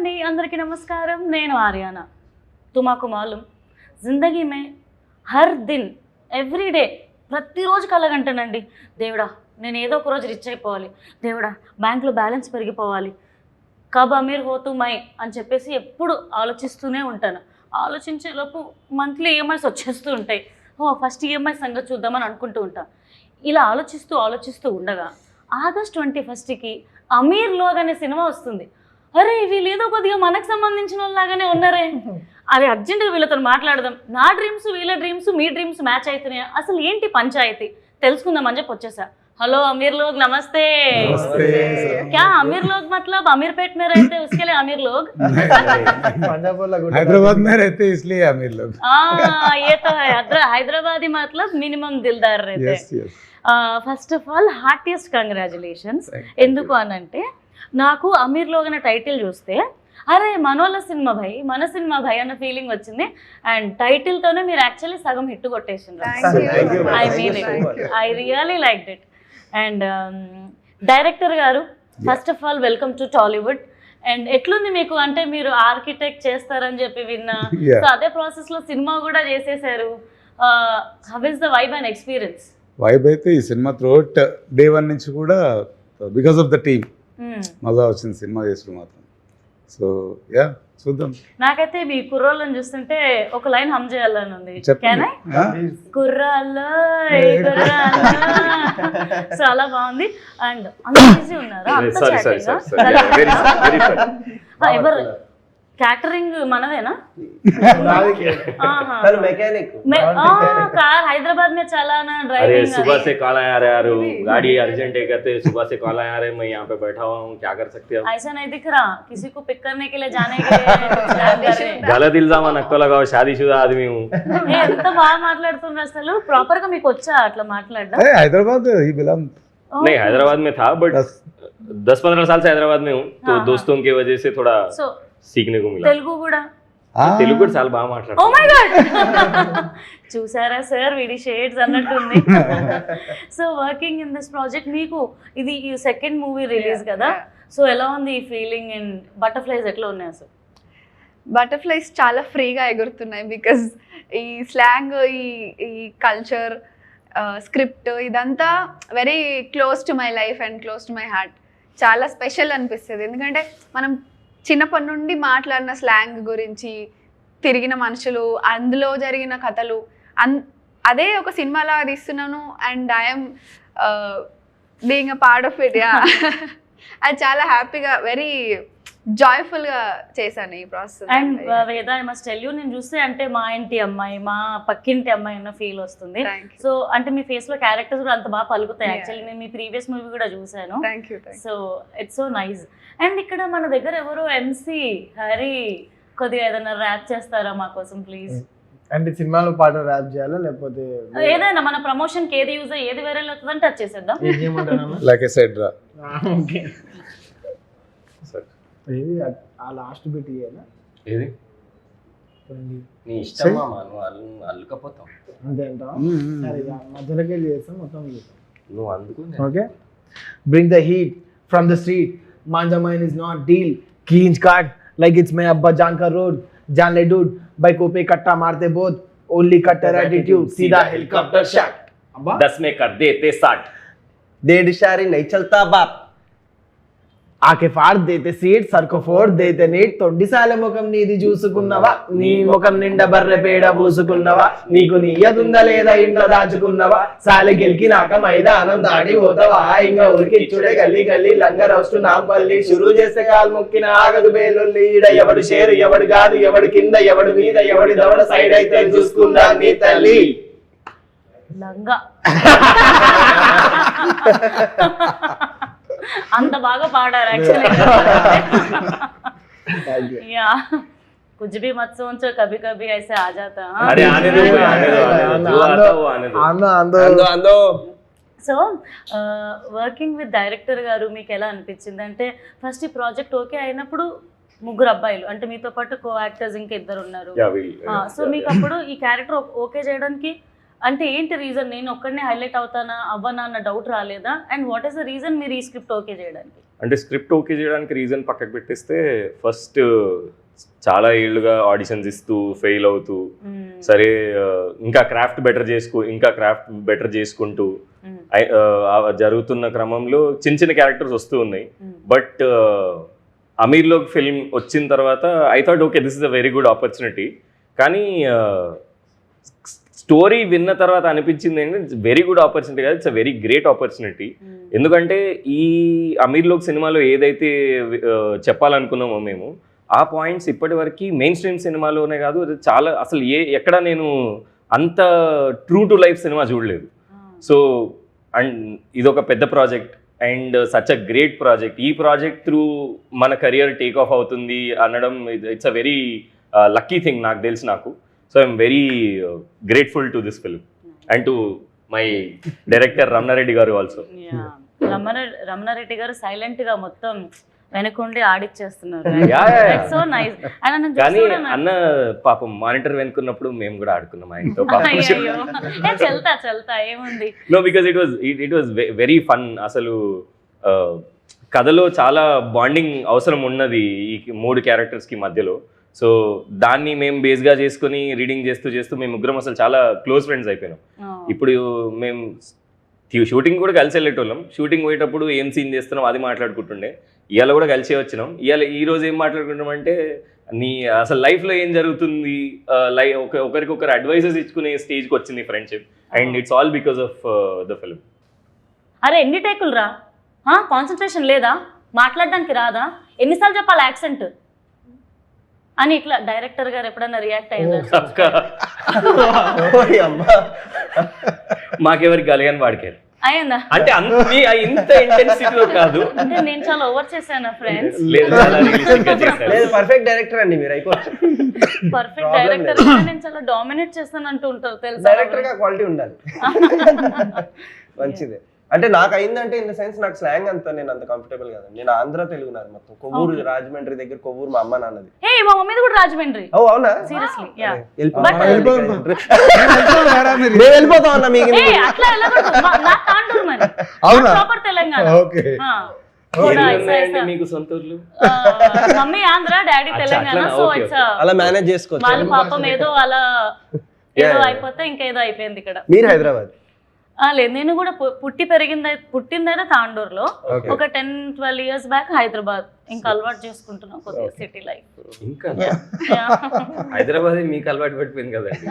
అండి అందరికీ నమస్కారం నేను ఆర్యానా తుమాకు మాలూం జిందగీ మే హర్ దిన్ ఎవ్రీడే ప్రతిరోజు కలగంటానండి దేవుడా నేను ఏదో ఒక రోజు రిచ్ అయిపోవాలి దేవుడా బ్యాంక్లో బ్యాలెన్స్ పెరిగిపోవాలి కబ్ అమీర్ హోతూ మై అని చెప్పేసి ఎప్పుడు ఆలోచిస్తూనే ఉంటాను ఆలోచించేలోపు మంత్లీ ఈఎంఐస్ వచ్చేస్తూ ఉంటాయి ఫస్ట్ ఈఎంఐ సంగతి చూద్దామని అనుకుంటూ ఉంటాను ఇలా ఆలోచిస్తూ ఉండగా ఆగస్ట్ 21కి అమీర్ లోగ్ అనే సినిమా వస్తుంది అరే వీళ్ళు ఏదో కొద్దిగా మనకు సంబంధించిన వాళ్ళలాగానే ఉన్నారే అరే అర్జెంటుగా వీళ్ళతో మాట్లాడదాం నా డ్రీమ్స్ వీళ్ళ డ్రీమ్స్ మీ డ్రీమ్స్ మ్యాచ్ అవుతున్నాయా అసలు ఏంటి పంచాయతీ తెలుసుకుందామని చెప్పి వచ్చేసా हेलो अमीर लोग नमस्ते क्या अमीर लोग मतलब अमीरपेट में रहते उसके लिए अमीर लोग हैदराबाद में रहते इसलिए अमीर लोग ये तो है हैदराबादी मतलब मिनिमम दिलदार रहते first of all heartiest congratulations ఎందుకు అనంటే నాకు అమీర్ లోగ్ అనే టైటిల్ చూస్తే అరే మనోళ్ళ సినిమా భయ్ మన సినిమా భయ్ అన్న ఫీలింగ్ వచ్చింది అండ్ టైటిల్తోనే మీరు యాక్చువల్లీ సగం హిట్ కొట్టేసిండ్రు I mean it I really like it and director గారు first of all welcome to Tollywood and ఎట్లుంది మీకు అంటే మీరు ఆర్కిటెక్ట్ చేస్తారని చెప్పి విన్నా సో అదే ప్రాసెస్లో సినిమా కూడా చేసేసారు how is the vibe and experience vibe అయితే ఈ సినిమా త్రూఅవుట్ డే 1 నుంచి కూడా బికాస్ ఆఫ్ ద టీమ్ మజా వచ్చింది సినిమా చేసుడు మాత్రం సో యా చూద్దాం నాకైతే మీ కుర్రోళ్ళని చూస్తుంటే ఒక లైన్ హమ్ చేయాలని ఉంది కుర్రాల్లో చాలా బాగుంది అండ్ అంత ఈజీ ఉన్నారా ఎవరు క్యాటరింగ్ మనదేనా कार हैदराबाद में चलाना ड्राइविंग सुबह से कॉल आ रहा है गाड़ी अर्जेंट है कहते सुबह से कॉल आ रहे मैं यहाँ पे बैठा हुआ हूँ क्या कर सकते हैं ऐसा नहीं दिख रहा किसी को पिक करने के लिए जाने के लिए गलत इल्जाम नक्को लगाओ शादीशुदा आदमी हूँ ఎంత బాగా మాట్లాడుతున్నారు అసలు ప్రాపర్ గా మీకు వచ్చా అట్లా మాట్లాడడం हैदराबाद ही बिलोंग नहीं हैदराबाद में था बट 10-15 साल से हैदराबाद में हूँ तो दोस्तों की वजह से थोड़ा सीखने को मिला తెలుగు కూడా తెలుగు కూడా చాలా బాగా మాట్లాడతారు ఓ మై గాడ్ చూసారా సార్ వీడి షేడ్స్ అన్నట్టుంది so working in this project మీకు ఇది ఈ సెకండ్ మూవీ రిలీజ్ కదా సో ఎలా ఉంది ఈ ఫీలింగ్ అండ్ బటర్ఫ్లైస్ ఎట్లా ఉన్నాయి అసలు బటర్ఫ్లైస్ చాలా ఫ్రీగా ఎగురుతున్నాయి బికాజ్ ఈ స్లాంగ్ ఈ కల్చర్ స్క్రిప్ట్ ఇదంతా very close to my life and close to my heart చాలా స్పెషల్ అనిపిస్తుంది ఎందుకంటే మనం చిన్నప్పటి నుండి మాట్లాడిన స్లాంగ్ గురించి తిరిగిన మనుషులు అందులో జరిగిన కథలు అదే ఒక సినిమాలా తీస్తున్నాను and I'm being a part of it అది చాలా హ్యాపీగా వెరీ జాయ్ఫుల్గా చేశాను ఈ ప్రాసెస్ అండ్ వేద ఐ మస్ట్ టెల్ యూ నేను చూస్తే అంటే మా ఇంటి అమ్మాయి మా పక్కింటి అమ్మాయి అన్న ఫీల్ వస్తుంది సో అంటే మీ ఫేస్ లో క్యారెక్టర్స్ కూడా అంత బాగా పలుకుతాయి యాక్చువల్లీ నేను మీ ప్రీవియస్ మూవీ కూడా చూసాను so it's so nice and ఇక్కడ మన దగ్గర ఎవరు ఎంసీ హరి కొద్దిగా ఏదైనా ర్యాప్ చేస్తారా మా కోసం ప్లీజ్ అంటే సినిమాలో పాట ర్యాప్ చేయాలా లేకపోతే ఏదైనా మన ప్రమోషన్ కి ఏది యూజ్ ఏది వైరల్ అవుతుందని టచ్ చేసేద్దాం లైక్ ఐ సెడ్ రా ఓకే ఏది ఆ లాస్ట్ బిట్ ఇయేనా ఏది నీ ఇష్టం మామ నువ్వు అల్లుకపోతావు అంతేంటా సరే మధ్యలోకి వెళ్ళి చేస్తాం మొత్తం నువ్వు అందుకు okay bring the heat from the street Manjha mine is not deal खींच काट लाइक इट्स मैं अब्बा जान का रोड जान ले डूड बाइकों पे कट्टा मारते बोध ओनली कट्टर एटीट्यूड सीधा हेलीकॉप्टर शॉट अब्बा 10 में कर देते 60 डेढ़ इशारे नहीं चलता बाप आके फाड़ देते सीट सर को फोड़ देते नीट तोड्डी साले मुखम నీది చూసుకున్నవా నీ ముఖం నిండా బర్రె పేడ పూసుకున్నవా నీకు నియ్యదుందా లేదా ఇంట్లో దాచుకున్నవా సాలె గెలికినాక మైదానం దాడి పోతావా ఇంకా ఉరికిచ్చుడే గల్లీ గల్లీ లంగర్ వస్తు నాంపల్లి షురూ చేస్తే కాలు మొక్కిన ఆగదు బేలుల్లి ఈడ ఎవడు షేరు ఎవడు కాదు ఎవడు కింద ఎవడు మీద ఎవడి దవడ సైడ్ అయితే చూసుకుందా నీ తల్లి లంగా అంత బాగా పాడారు యాక్చువల్లీ యా कुछ भी मत सोचो कभी कभी ऐसे आ जाता अरे आने दो जो आता वो आने दो సో వర్కింగ్ విత్ డైరెక్టర్ గారు మీకు ఎలా అనిపించింది అంటే ఫస్ట్ ఈ ప్రాజెక్ట్ ఓకే అయినప్పుడు ముగ్గురు అబ్బాయిలు అంటే మీతో పాటు కో యాక్టర్స్ ఇంకా ఇద్దరు ఉన్నారు సో మీకు అప్పుడు ఈ క్యారెక్టర్ ఓకే చేయడానికి అంటే ఏంటి రీజన్ నేను ఒక్కడనే హైలైట్ అవుతానా అవ్వనా అన్న డౌట్ రాలేదా and what is the reason మీరు ఈ స్క్రిప్ట్ ఓకే చేయడానికి అంటే స్క్రిప్ట్ ఓకే చేయడానికి రీజన్ పక్కకు పెట్టేస్తే ఫస్ట్ చాలా ఏళ్ళుగా ఆడిషన్స్ ఇస్తూ ఫెయిల్ అవుతూ సరే ఇంకా క్రాఫ్ట్ బెటర్ చేసుకుంటూ జరుగుతున్న క్రమంలో చిన్న చిన్న క్యారెక్టర్స్ వస్తూ ఉన్నాయి. బట్ అమీర్లోకి ఫిల్మ్ వచ్చిన తర్వాత I thought okay this is a very good opportunity. కానీ స్టోరీ విన్న తర్వాత అనిపించింది ఏంటంటే వెరీ గుడ్ ఆపర్చునిటీ కాదు, it's a very great opportunity. ఎందుకంటే ఈ అమీర్లోక్ సినిమాలో ఏదైతే చెప్పాలనుకున్నామో మేము ఆ పాయింట్స్ ఇప్పటి వరకు మెయిన్ స్ట్రీమ్ సినిమాలోనే కాదు, చాలా అసలు ఎక్కడ నేను అంత ట్రూ టు లైఫ్ సినిమా చూడలేదు. సో అండ్ ఇదొక పెద్ద project and such a great project. ఈ ప్రాజెక్ట్ త్రూ మన కెరియర్ టేక్ ఆఫ్ అవుతుంది అనడం it's a very lucky thing నాకు తెలిసి నాకు. So I'm very grateful to this film and to my director Ramana Reddy గారు ఆల్సో. రమణారెడ్డి గారు సైలెంట్ గా మొత్తం వెనకుండి ఆడిచ్చేస్తున్నారు. Yeah. So nice. కానీ అన్న పాపం మానిటర్ వెనుకున్నప్పుడు మేము కూడా ఆడుకున్నాం ఆయనతో. చల్తా ఏముంది. No because it was very fun. అసలు కథలో చాలా బాండింగ్ అవసరం ఉన్నది ఈ 3 క్యారెక్టర్స్కి మధ్యలో. సో దాన్ని మేము బేస్గా చేసుకుని రీడింగ్ చేస్తూ మేము ముగ్గురం అసలు చాలా క్లోజ్ ఫ్రెండ్స్ అయిపోయినాం. ఇప్పుడు మేము షూటింగ్ కూడా కలిసి వెళ్ళేటోళ్ళం. షూటింగ్ పోయేటప్పుడు ఏం సీన్ చేస్తున్నాం అది మాట్లాడుకుంటుండే. ఇవాళ కూడా కలిసే వచ్చినాం. ఈ రోజు ఏం మాట్లాడుకుంటాం అంటే నీ అసలు లైఫ్లో ఏం జరుగుతుంది, ఒకరికొకరు అడ్వైజెస్ ఇచ్చుకునే స్టేజ్కి వచ్చింది friendship. And it's all because of the film. అరే ఎన్ని టేకులు రా, కాన్సన్ట్రేషన్ లేదా, మాట్లాడడానికి రాదా, ఎన్నిసార్లు చెప్పాలి యాక్సెంట్ అని ఇట్లా డైరెక్టర్ గారు ఎప్పుడన్నా రియాక్ట్ అయ్యారు? మాకెవరికి కలిగాని వాడికారు అయ్యిందా? అంటే ఇంత ఇంటెన్సిటీలో కాదు, అంటే నేను చాలా ఓవర్ చేశాను ఫ్రెండ్స్. లేదు పర్ఫెక్ట్ డైరెక్టర్ అండి మీరు, అయిపోవచ్చు. పర్ఫెక్ట్ డైరెక్టర్ నేను చాలా డామినేట్ చేస్తాను అంటూ ఉంటారు తెలుసా. డైరెక్టర్ గా క్వాలిటీ ఉండాలి. మంచిదే. అంటే నాకు అయిందంటే ఇన్ ద సెన్స్ నాకు స్లాంగ్ అంతా నేను అంత కంఫర్టబుల్ కాదండి. నేను ఆంధ్ర తెలుగు నాది మొత్తం. కొవ్వూరు రాజమండ్రి దగ్గర కొవ్వూరు మా అమ్మ నాన్నది. మా మమ్మీది కూడా రాజమండ్రి. ఓ అవునా? సీరియస్లీ వెళ్ళిపోతా ఉన్నా మీకు. అట్లా నా తాండూరు మరి ప్రాపర్ తెలంగాణ. మీకు సొంత ఊర్లు? Mummy Andhra, daddy Telangana. So it's అలా మేనేజ్ చేసుకోవచ్చు. వాళ్ళ పాపం ఏదో అలా ఏదో అయిపోతే ఇంకేదో అయిపోయింది ఇక్కడ. మీరు హైదరాబాద్? లేదు, నేను కూడా పుట్టిందైతే తాండూరులో. ఒక 10-12 years బ్యాక్ హైదరాబాద్. ఇంకా అలవాటు చేసుకుంటున్నాం కొద్దిగా సిటీ లైఫ్. ఇంకా హైదరాబాద్ మీకు అలవాటు పడిపోయింది కదండి,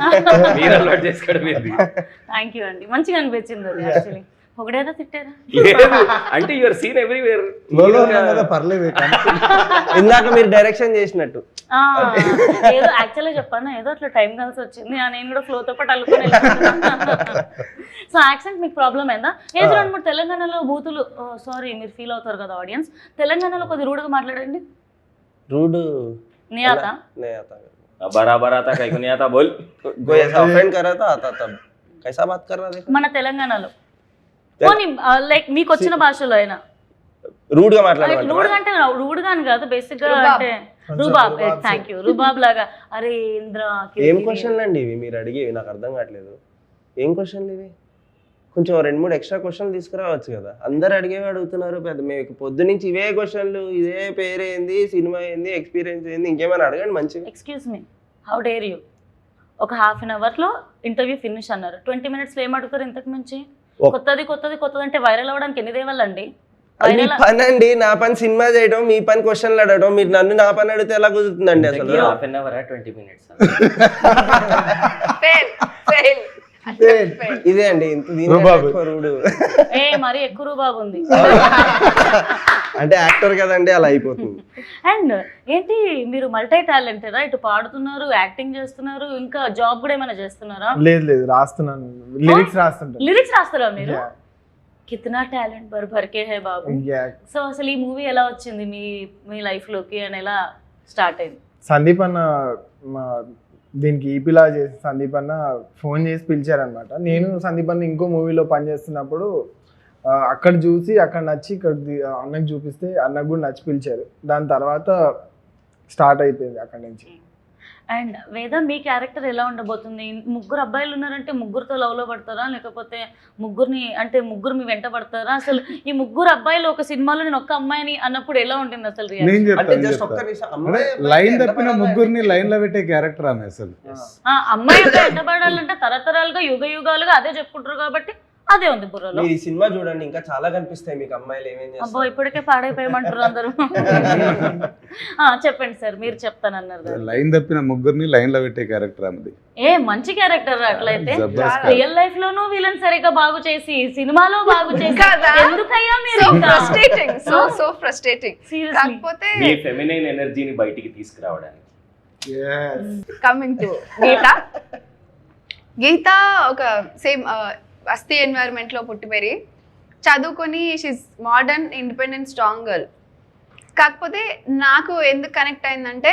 మీరు అలవాటు చేసుకోవడం ఏంది? థ్యాంక్ యూ అండి, మంచిగా అనిపించింది అది. యాక్చువల్లీ ఒకటేదా తిట్టారా? అంటే యువర్ సీన్ ఎవ్రీవేర్. పర్లేదు. ఇందాక మీరు డైరెక్షన్ చేసినట్టు ఏదో యాక్చువల్గా చెప్పాను, ఏదో అట్లా టైం కలిసి వచ్చింది. నేను కూడా ఫ్లోతో పాటు అల్లుకొని. సో యాక్సెంట్ మీకు ప్రాబ్లం అయిందా? ఏదో 2-3 తెలంగాణలో బూతులు, సారీ మీరు ఫీల్ అవుతారు కదా ఆడియన్స్, తెలంగాణలో కొద్ది రూడ్గా మాట్లాడండి. रूड नहीं आता? नहीं आता। बराबर आता, कहीं को नहीं आता, बोल। कोई ऐसा ऑफेंड कर रहा था, आता तब कैसा बात कर रहा देखो। మన తెలంగాణలో పోనీ లైక్ మీకు వచ్చిన భాషలో అయినా రూడ్ గా మాట్లాడాలి. రూడ్ గా అంటే రూడ్ గా అని కాదు, బేసిక్ గా అంటే రుబాబ్. థాంక్యూ. రుబాబ్ లాగా. అరే ఇంద్ర ఏం క్వశ్చన్లు అండి ఇవి మీరు అడిగేవి? నాకు అర్థం కావట్లేదు. ఏం క్వశ్చన్లు ఇవి? కొంచెం 2-3 ఎక్స్ట్రా క్వశ్చన్లు తీసుకురావచ్చు కదా. అందరు అడిగేవి అడుగుతున్నారు. పెద్ద మీకు పొద్దు నుంచి ఇవే క్వశ్చన్లు, ఇదే పేరేంది, సినిమా ఏంది, ఎక్స్పీరియన్స్ ఏంది, ఇంకేమైనా అడగండి మంచిగా. Excuse me, how dare you? ఒక ½ an hour లో ఇంటర్వ్యూ ఫినిష్ అన్నారు. 20 minutes లో ఏం అడుగుతారు ఇంతకు మించి? కొత్తది కొత్తది కొత్తది అంటే వైరల్ అవ్వడానికి ఎన్ని దేవాలండి? మీ పని అండి, నా పని సినిమా చేయడం, మీ పని క్వశ్చన్లు అడగడం. మీరు నన్ను నా పని అడిగితే ఎలా కుదురుతుందండి అసలు? ½ an hour 20 minutes ఇదే అండి రూడు. ఏ మరి ఎక్కువ రూబాబు ఉంది అంటే యాక్టర్ కదండి, అలా అయిపోతుంది. అండ్ ఏంటి మీరు మల్టీ టాలెంటెడా? ఇటు పాడుతున్నారు, యాక్టింగ్ చేస్తున్నారు, ఇంకా జాబ్ కూడా ఏమైనా చేస్తున్నారా? లేదు లేదు, రాస్తున్నాను, లిరిక్స్ రాస్తుంటాను. లిరిక్స్ రాస్తారా మీరు? కితనా టాలెంట్ భర్ భర్ కే హై బాబు. సో అసలు ఈ మూవీ ఎలా వచ్చింది మీ లైఫ్ లోకి అని ఎలా స్టార్ట్ అయింది? సందీప్ అన్న దీనికి ఈపీలా చేసి సందీప్ అన్న ఫోన్ చేసి పిలిచారనమాట. నేను సందీప్ అన్న ఇంకో మూవీలో పనిచేస్తున్నప్పుడు అక్కడ చూసి అక్కడ నచ్చి ఇక్కడ అన్నకు చూపిస్తే అన్నకు కూడా నచ్చి పిలిచారు. దాని తర్వాత స్టార్ట్ అయిపోయింది అక్కడి నుంచి. అండ్ వేద మీ క్యారెక్టర్ ఎలా ఉండబోతుంది? ముగ్గురు అబ్బాయిలు ఉన్నారంటే ముగ్గురుతో లవ్లో పడతారా, లేకపోతే ముగ్గురు మీ వెంట పడతారా? అసలు ఈ ముగ్గురు అబ్బాయిలు ఒక సినిమాలో నేను ఒక్క అమ్మాయిని అన్నప్పుడు ఎలా ఉంటుంది అసలు నేను అంటే చెప్తాను జస్ట్ ఒక్క నిమిషం అమ్మాయి లైన్ తప్పిన ముగ్గురిని లైన్ లో పెట్టే క్యారెక్టర్ ఆమె అసలు. అమ్మాయి వెంటబడాలంటే తరతరాలుగా యుగ యుగాలుగా అదే చెప్పుకుంటారు కాబట్టి అదే ఉంది బుర్రలో. మీరు ఈ సినిమా చూడండి, ఇంకా చాలా కనిపిస్తాయి మీకు అమ్మాయిలు ఏమేం అబ్బో చేస్తారు. ఇప్పటికే పాడైపోయమంటారు అందరూ. చెప్పండి సార్, మీరు చెప్తానన్నారు కదా. లైన్ తప్పిన ముగ్గురిని లైన్ లో పెట్టే క్యారెక్టర్ ఆమెది. మంచి క్యారెక్టర్ అట్లయితే. జబర్దస్త్ రియల్ లైఫ్ లోనూ వీళ్ళని సరిగ్గా బాగు చేసి సినిమాలో బాగు చేసి కదా? ఎందుకయ్యా మీరు సో ఇంకా? Frustrating, so frustrating. Seriously. కాకపోతే మీ ఫెమినైన్ ఎనర్జీని బయటికి తీసుకురావడానికి. కమింగ్ టు గీత ఒక సేమ్ బస్తీ ఎన్వైరన్మెంట్లో పుట్టి పెరిగి చదువుకొని she's modern independent strong girl. కాకపోతే నాకు ఎందుకు కనెక్ట్ అయిందంటే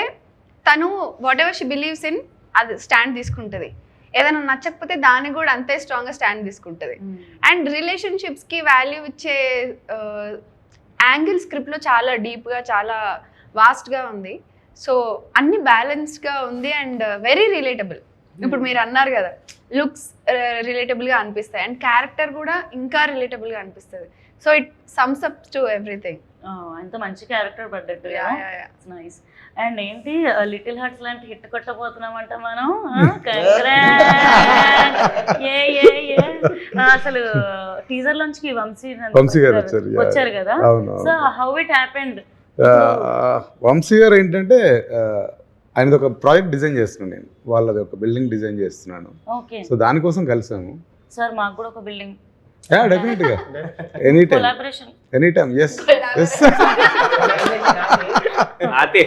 తను what ever she believes in అది స్టాండ్ తీసుకుంటుంది. ఏదైనా నచ్చకపోతే దాన్ని కూడా అంతే స్ట్రాంగ్గా స్టాండ్ తీసుకుంటుంది. అండ్ రిలేషన్షిప్స్కి వాల్యూ ఇచ్చే యాంగిల్ స్క్రిప్ట్లో చాలా డీప్గా చాలా వాస్ట్గా ఉంది. సో అన్ని బ్యాలెన్స్డ్గా ఉంది అండ్ వెరీ రిలేటబుల్. ఇప్పుడు మీరు అన్నారు కదా, లుక్స్ రిలేటబుల్గా అనిపిస్తాయి అండ్ క్యారెక్టర్ కూడా ఇంకా రిలేటబుల్గా అనిపిస్తుంది. So it sums up to everything. అంత మంచి క్యారెక్టర్ పడ్డట్టు. నైస్. అండ్ ఏంటి లిటిల్ హార్ట్స్ లాంటి హిట్ కొట్టబోతున్నామంట మనం. అసలు టీజర్ లోంచి వంశీ గారు వచ్చారు కదా. అవును. So how it happened? Vamsi గారు ఏంటంటే ఆయనది ఒక ప్రాజెక్ట్ డిజైన్ చేస్తున్నాను నేను, వాళ్ళది ఒక బిల్డింగ్ డిజైన్ చేస్తున్నాను. ఓకే సో దానికోసం కలిసాము. సార్ మాకు కూడా ఒక బిల్డింగ్ డెఫినెట్ గా any time collaboration. Any time. Yes yes. आते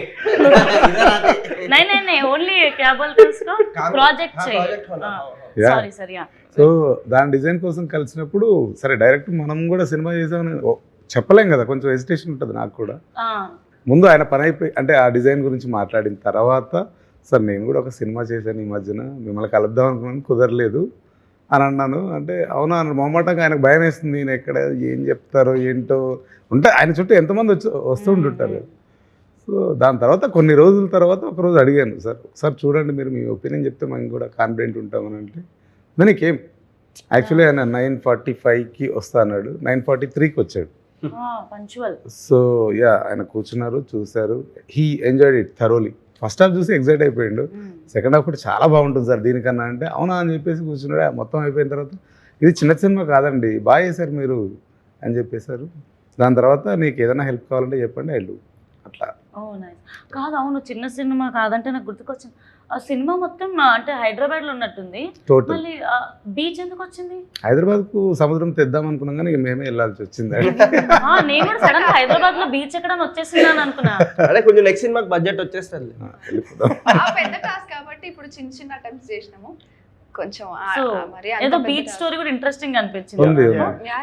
नहीं ఓన్లీ क्या बोलते हैं उसको project sorry sir. Yeah. So దాని డిజైన్ కోసం కలిసినప్పుడు సరే డైరెక్ట్ మనం కూడా సినిమా చేసామని చెప్పలేం కదా, కొంచెం హెసిటేషన్ ఉంటుంది నాకు కూడా. ముందు ఆయన పని అయిపోయి అంటే ఆ డిజైన్ గురించి మాట్లాడిన తర్వాత సార్ నేను కూడా ఒక సినిమా చేశాను ఈ మధ్యన, మిమ్మల్ని కలుద్దాం అనుకున్నాను, కుదరలేదు అని అన్నాను. అంటే అవునా అన్నాడు. మొహమాటంగా ఆయనకు భయం వేస్తుంది, నేను ఎక్కడ ఏం చెప్తారో ఏంటో ఉంటే ఆయన చుట్టూ ఎంతమంది వస్తూ ఉంటుంటారు. సో దాని తర్వాత కొన్ని రోజుల తర్వాత ఒకరోజు అడిగాను, సార్ ఒకసారి చూడండి మీరు మీ ఒపీనియన్ చెప్తే మేము కూడా కాన్ఫిడెంట్ ఉంటామని. అంటే దానికేం యాక్చువల్లీ ఆయన 9:45కి వస్తా అన్నాడు, 9:43కి వచ్చాడు. పంచువల్. సో యా ఆయన కూర్చున్నారు, చూశారు, he enjoyed it thoroughly. First half చూసి ఎగ్జైట్ అయిపోయిండు, సెకండ్ హాఫ్ కూడా చాలా బాగుంటుంది సార్ దీనికన్నా అంటే అవునా అని చెప్పేసి కూర్చున్నాడు. మొత్తం అయిపోయిన తర్వాత ఇది చిన్న సినిమా కాదండి, బాగా చేశారు మీరు అని చెప్పేశారు. దాని తర్వాత నీకు ఏదైనా హెల్ప్ కావాలంటే చెప్పండి ఐ డూ అట్లా. కాదు అవును చిన్న సినిమా కాదంటే నాకు గుర్తుకొచ్చింది ఆ సినిమా మొత్తం అంటే హైదరాబాద్ లో ఉన్నట్టుంది. టోటల్ మళ్ళీ బీచ్ ఎందుకు వచ్చింది? హైదరాబాద్ కు సముద్రం తెద్దాం అనుకున్నాం కానీ మేమే వెళ్ళాల్సి వచ్చింది. నేను కూడా సడన్ గా హైదరాబాద్ లో బీచ్ ఎక్కడ వచ్చేసిందని అనుకున్నా. అదే కొంచెం నెక్స్ట్ సినిమాకి బడ్జెట్ వచ్చేస్తుంది. పెద్ద టాస్క్ కాబట్టి ఇప్పుడు చిన్న చిన్న అటెంప్ట్స్ చేసినాము. కొంచెం మరి ఏదో బీచ్ స్టోరీ కూడా ఇంట్రెస్టింగ్ అనిపించింది.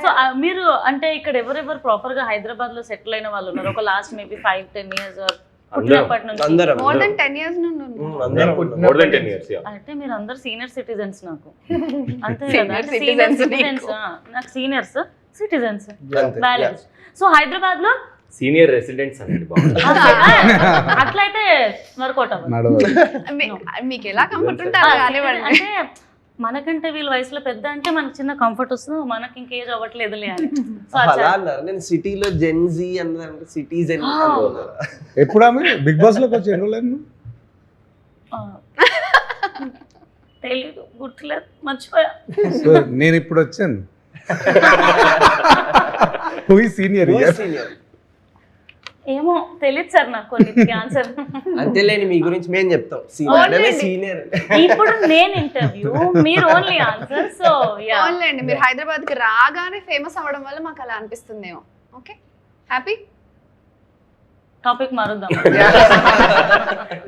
సో మీరు అంటే ఇక్కడ ఎవరెవరు ప్రాపర్ గా హైదరాబాద్ లో సెటిల్ అయిన వాళ్ళు ఉన్నారు? ఒక లాస్ట్ మేబీ 5-10 years పుట్టినప్పటి నుంచి మోర్ దెన్ 10 years నుండి more than 10 years. అంటే మీరు అందరు సీనియర్ సిటిజన్స్ నాకు. అంతే Senior కదా సీనియర్ citizens సిటిజన్స్ నాకు seniors citizens balance. So Hyderabad లో సీనియర్ రెసిడెంట్స్ అనేది బాగుంది. అట్లయితే వర్కౌట్ అవ్వదు. నడవాలి. మీకు ఎలా కంఫర్ట్ ఉంటారో కానివ్వండి. అంటే మనకంటే వీళ్ళ వయసులో పెద్ద అంటే మనకు చిన్న కంఫర్ట్ వస్తుంది, మనకి ఇంక ఏజ్ అవ్వట్లేదులే అని. సో అలా అన్నారు. నేను సిటీలో జెన్జీ అన్నదానికి సిటిజన్ ఎప్పుడు ఆమె బిగ్ బాస్ లోకి వచ్చి ఎన్నోలేదు తెలీదు, గుర్తులేదు, మర్చిపోయా. సో నేను ఇప్పుడు వచ్చాను సీనియర్ ఏమో తెలియదు సార్ నాకు కొన్ని ఆన్సర్. అంతేలేని మీ గురించి మేము చెప్తాం. సీనియర్ ఇప్పుడు నేను ఇంటర్వ్యూ, మీరు ఓన్లీ ఆన్సర్. సో ఓన్లీ మీరు హైదరాబాద్ కి రాగానే ఫేమస్ అవ్వడం వల్ల మాకు అలా అనిపిస్తుందేమో. Okay happy. టాపిక్ మారుద్దాం.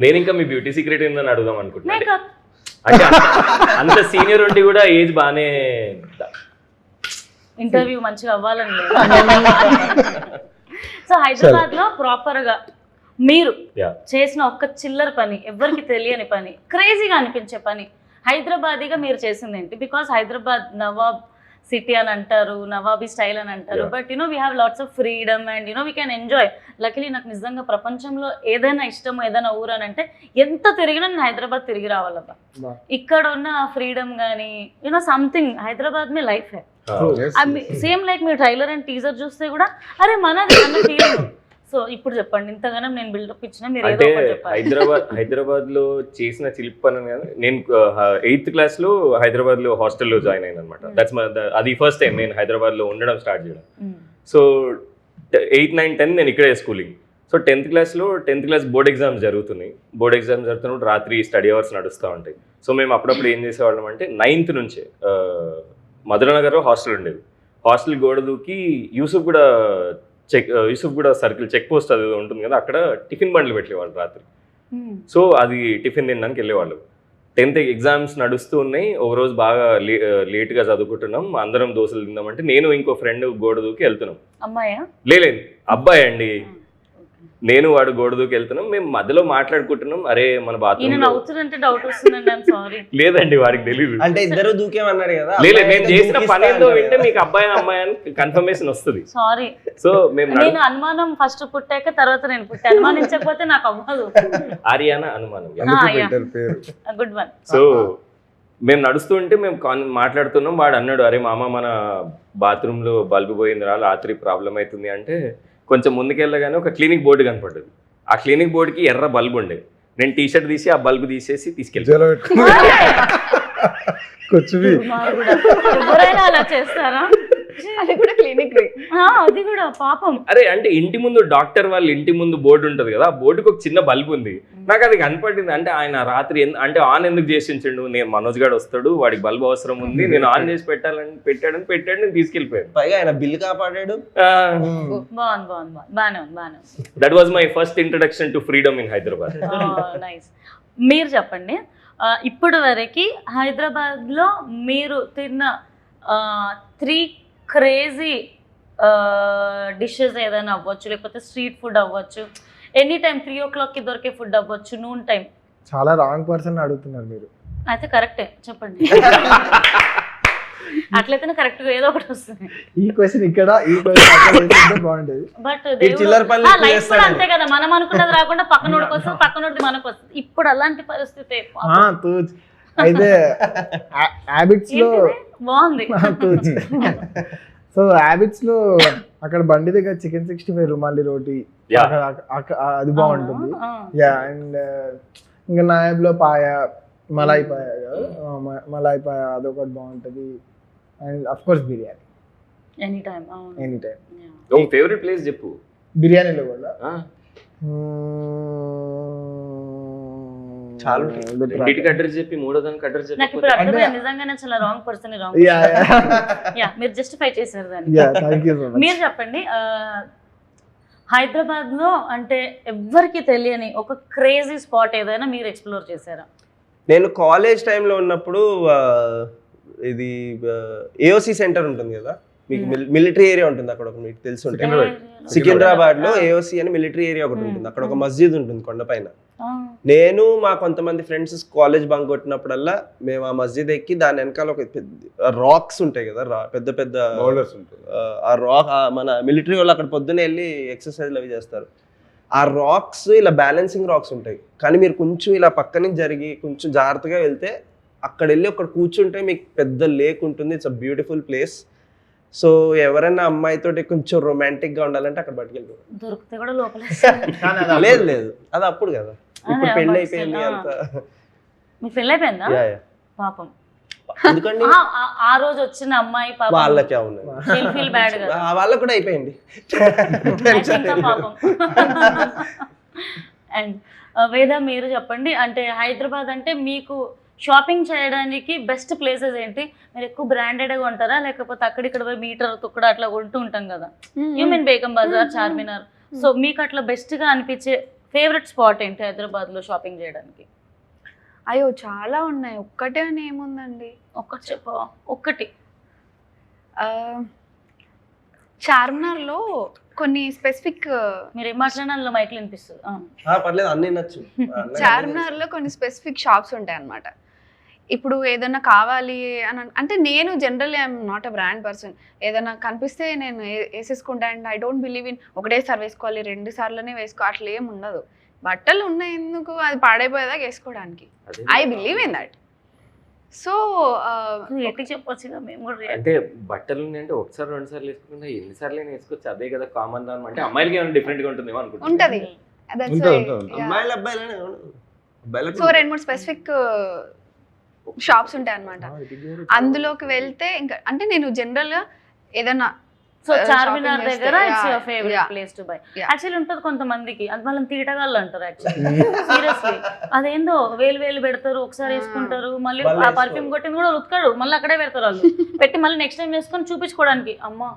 నేను ఇంకా మీ బ్యూటీ సీక్రెట్ ఏందని అడుగుదాం అనుకుంటున్నాను. మేకప్ అంటే అంత సీనియర్ ఉండి కూడా ఏజ్ బాగానే ఇంటర్వ్యూ మంచిగా అవ్వాలని లేదు. సో హైదరాబాద్ లో ప్రాపర్ గా మీరు చేసిన ఒక్క చిల్లర పని, ఎవరికి తెలియని పని, క్రేజీగా అనిపించే పని హైదరాబాదీగా మీరు చేసింది ఏంటి? బికాస్ హైదరాబాద్ నవాబ్ సిటీ అని అంటారు, నవాబీ స్టైల్ అని అంటారు, but we have lots of freedom and we can enjoy. Luckily నాకు నిజంగా ప్రపంచంలో ఏదైనా ఇష్టం, ఏదైనా ఊరు అని అంటే ఎంత తిరిగినా నేను హైదరాబాద్ తిరిగి రావాలబ్బా. ఇక్కడ ఉన్న ఫ్రీడమ్ కానీ సంథింగ్ హైదరాబాద్ మీ లైఫ్ సేమ్ లైక్ మీరు ట్రైలర్ అండ్ టీజర్ చూస్తే కూడా అరే మనది అన్న ఫీలింగ్. సో ఇప్పుడు చెప్పండి, ఇంతగానో నేను బిల్డప్ ఇచ్చిన మీరు ఏదో అంటే ఒకటి చెప్పాలి. హైదరాబాద్ లో చేసిన చిలిపి పని కానీ నేను 8th క్లాస్ లో హైదరాబాద్ లో హాస్టల్లో జాయిన్ అయ్యాను అనమాట. దట్స్ అది ఫస్ట్ టైం నేను హైదరాబాద్ లో ఉండడం స్టార్ట్ చేయడం. సో 8, 9, 10 నేను ఇక్కడే schooling. So 10th class board exams జరుగుతున్నాయి. బోర్డ్ ఎగ్జామ్స్ జరుగుతున్నప్పుడు రాత్రి స్టడీ అవర్స్ నడుస్తూ ఉంటాయి. సో మేము అప్పుడప్పుడు ఏం చేసేవాళ్ళం అంటే 9th నుంచే మధురనగర్లో హాస్టల్ ఉండేది. హాస్టల్ గోడ దూకి యూసుఫ్ కూడా సర్కిల్ చెక్ పోస్ట్ అది ఉంటుంది కదా, అక్కడ టిఫిన్ బండ్లు పెట్టేవాళ్ళు రాత్రి. సో అది టిఫిన్ తినడానికి వెళ్ళేవాళ్ళు. 10th ఎగ్జామ్స్ నడుస్తూ ఉన్నాయి. ఒక రోజు బాగా లేట్గా చదువుకుంటున్నాం, అందరం దోశలు తిందామంటే నేను ఇంకో ఫ్రెండ్ గోడ దూకి వెళ్తున్నాం. అమ్మాయా? లేదు అబ్బాయి అండి. నేను వాడు గోడ దూకి వెళ్తున్నాం. మేము మధ్యలో మాట్లాడుకుంటున్నాం, అరే మన బాత్రూమ్ నవ్వుతుందంటే డౌట్ వస్తుందండి. I'm sorry. లేదండి వాడికి తెలియదు. అంటే ఇద్దరు దూకేమన్నాడు కదా. లేదు నేను చేసిన పని ఏందో వింటే మీకు అబ్బాయి అమ్మాయి అని కన్ఫర్మేషన్ వస్తుంది. సారీ. సో నేను అనుమానం ఫస్ట్ పుట్టాక తర్వాత నేను పుట్టా, అనుమానించకపోతే నాకు అవ్వదు. ఆర్యానా అనుమానం. Good one. సో మేము నడుస్తుంటే మేము మాట్లాడుతున్నాం. వాడు అన్నాడు, అరే మామ మన బాత్రూంలో బల్బు పోయింది రా, రాత్రి ప్రాబ్లం అవుతుంది అంటే కొంచెం ముందుకెళ్ళగానే ఒక క్లినిక్ బోర్డు కనపడ్డది. ఆ క్లినిక్ బోర్డుకి ఎర్ర బల్బు ఉండే. నేను టీషర్ట్ తీసి ఆ బల్బు తీసేసి తీసుకెళ్ళి ఎవరైనా అలా చేస్తారా? అది కూడా క్లినిక్, అది కూడా పాపం. అరే అంటే ఇంటి ముందు డాక్టర్ వాళ్ళ ఇంటి ముందు బోర్డు ఉంటది కదా, ఆ బోర్డుకి ఒక చిన్న బల్బు ఉంది. నాకు అది కనపడింది. అంటే ఆయన రాత్రి అంటే ఆన్ ఎందుకు చేసి ఉంచండు, నేను మనోజ్ గారు వస్తాడు వాడికి బల్బు అవసరం ఉంది, నేను ఆన్ చేసి పెట్టాడు నేను తీసుకెళ్ళిపోయాను. పైగా ఆయన బిల్ కాపాడాడు. That was my first introduction to freedom in Hyderabad. Nice. మీరు చెప్పండి, ఇప్పుడు వరకు హైదరాబాద్లో మీరు తిన్న 3 క్రేజీ డిషెస్ ఏదైనా అవ్వచ్చు, లేకపోతే స్ట్రీట్ ఫుడ్ అవ్వచ్చు, ఎనీ టైం 3 o'clockకి దొరికే ఫుడ్ అవ్వచ్చు, నూన్ టైం. చాలా రాంగ్ పర్సన్ అడుగుతున్నారు మీరు. అయితే కరెక్టే చెప్పండి. అట్లయితేనే కరెక్ట్ గా ఏదో ఒకటి వస్తుంది. ఈ క్వశ్చన్ ఇక్కడ, ఈ క్వశ్చన్ బాగుంటది. బట్ లైఫ్ కూడా అంతే కదా, మనం అనుకున్నది రాకుండా పక్కనోడికి వస్తుంది, పక్కనోడిది మనకు వస్తుంది. ఇప్పుడు అలాంటి పరిస్థితి అయితే హ్యాబిట్స్ లో బాగుంది. సో హ్యాబిట్స్ లో అక్కడ బండి దగ్గర చికెన్ 65 రుమాలి రోటీ, అది బాగుంటుంది. యా, అండ్ ఇంకా నాయబ్ లో పాయ, మలాయి పాయ కదా, మలాయి పాయ అదొకటి బాగుంటది. And of course biryani any time. ఓ ఫేవరెట్ ప్లేస్ చెప్పు. బిర్యానీలో కూడా చాలా ఇంటికి అడ్రస్ చెప్పి మూడో దానికి అడ్రస్ చెప్పి. నాకు ఇప్పుడు అర్థమైంది, నిజంగానే చాలా రాంగ్ పర్సన్. మీరు జస్టిఫై చేశారు దాన్ని. మీరు చెప్పండి, హైదరాబాద్ లో అంటే ఎవ్వరికి తెలియని ఒక క్రేజీ స్పాట్ ఏదైనా మీరు ఎక్స్ప్లోర్ చేశారా? నేను కాలేజ్ టైంలో ఉన్నప్పుడు ఇది ఏఓసి సెంటర్ ఉంటుంది కదా, మీకు మిలిటరీ ఏరియా ఉంటుంది అక్కడ, మీకు తెలిసి ఉంటుంది. సికింద్రాబాద్ లో ఏఓసి అని మిలిటరీ ఏరియా ఒకటి ఉంటుంది. అక్కడ ఒక మస్జిద్ ఉంటుంది కొండపైన. నేను మా కొంతమంది ఫ్రెండ్స్ కాలేజ్ బంక్ కొట్టినప్పుడల్లా మేము ఆ మస్జిద్ ఎక్కి దాని వెనకాల ఒక రాక్స్ ఉంటాయి కదా, పెద్ద పెద్ద ఆ రాక్, మన మిలిటరీ వాళ్ళు అక్కడ పొద్దున్నే వెళ్ళి ఎక్సర్సైజ్లు అవి చేస్తారు. ఆ రాక్స్ ఇలా బ్యాలెన్సింగ్ రాక్స్ ఉంటాయి, కానీ మీరు కొంచెం ఇలా పక్క నుంచి జరిగి కొంచెం జాగ్రత్తగా వెళ్తే అక్కడ వెళ్ళి అక్కడ కూర్చుంటే మీకు పెద్ద లేక్ ఉంటుంది. It's a beautiful place. So ఎవరైనా అమ్మాయితోటి కొంచెం రొమాంటిక్ గా ఉండాలంటే అక్కడ పట్టుకెళ్ళిపోతారు. దొరికితే కూడా లోపల లేదు అది అప్పుడు కదా, ఇప్పుడు పెళ్లి అయిపోయింది అంత. మీ పెళ్లి అయిపోయిందా? పాపం. ఎందుకండి ఆ రోజు వచ్చిన అమ్మాయి వాళ్ళకే ఉన్నాయి, వాళ్ళకి కూడా అయిపోయింది. అండ్ వేద మీరు చెప్పండి, అంటే హైదరాబాద్ అంటే మీకు షాపింగ్ చేయడానికి బెస్ట్ ప్లేసెస్ ఏంటి? మీరు ఎక్కువ బ్రాండెడ్గా ఉంటారా, లేకపోతే అక్కడిక్కడ పోయి మీటర్ తుక్కడ అట్లా కొంటూ ఉంటాం కదా, you mean Begum Bazaar, Charminar. So మీకు అట్లా బెస్ట్గా అనిపించే ఫేవరెట్ స్పాట్ ఏంటి హైదరాబాద్లో షాపింగ్ చేయడానికి? అయ్యో చాలా ఉన్నాయి, ఒక్కటే అని ఏముందండి. ఒక్కటి చెప్ప. ఒక్కటి చార్మినార్లో కొన్ని స్పెసిఫిక్, మీరు ఏం మాట్లాడాలో మైక్లో వినిపిస్తుంది. పర్లేదు, అన్నీ నచ్చు. చార్మినార్లో కొన్ని స్పెసిఫిక్ షాప్స్ ఉంటాయి అన్నమాట. ఇప్పుడు ఏదైనా కావాలి అని అంటే నేను generally I'm not a brand person. ఏదైనా కనిపిస్తే నేను వేసేసుకుంటా. And I don't believe in ఒకటేసారి వేసుకోవాలి 2 సార్లనే వేసుకో అట్లా ఏం ఉండదు. బట్టలు ఉన్నాయి ఎందుకు, అది పాడైపోయేదాకా వేసుకోవడానికి. I believe in that. So ఎట్టి చెప్పొచ్చు మేము కూడా అంటే బట్టలు అంటే ఒకసారి 2 సార్లు వేసుకుంటే ఎన్నిసార్లు వేసుకోవచ్చు, అదే కదా కామన్ దాని. అంటే అమ్మాయిలకి ఏమైనా డిఫరెంట్ గా ఉంటుందేమో అనుకుంటున్నాను. ఉంటది. అమ్మాయిలు అబ్బాయిలనే అబ్బాయిలకు సో 2-3 స్పెసిఫిక్ షాప్స్ ఉంటాయి అన్నమాట. అందులోకి వెళ్తే ఇంకా అంటే నేను జనరల్ గా ఏదైనా సో చార్మినార్ shopping దగ్గర చేస్తే, it's your yeah, favourite yeah. Place to buy. Yeah. Actually ఉంటుంది కొంతమందికి, అది వాళ్ళని తీటగాళ్ళు అంటారు యాక్చువల్లీ. సీరియస్లీ అదేందో వేలు పెడతారు, ఒకసారి వేసుకుంటారు, మళ్ళీ మళ్ళీ ఆ పర్ఫ్యూమ్ కొట్టింది కూడా ఉతకడు, మళ్ళీ అక్కడే పెడతారు వాళ్ళు పెట్టి, మళ్ళీ నెక్స్ట్ టైం వేసుకొని చూపించుకోవడానికి. అమ్మా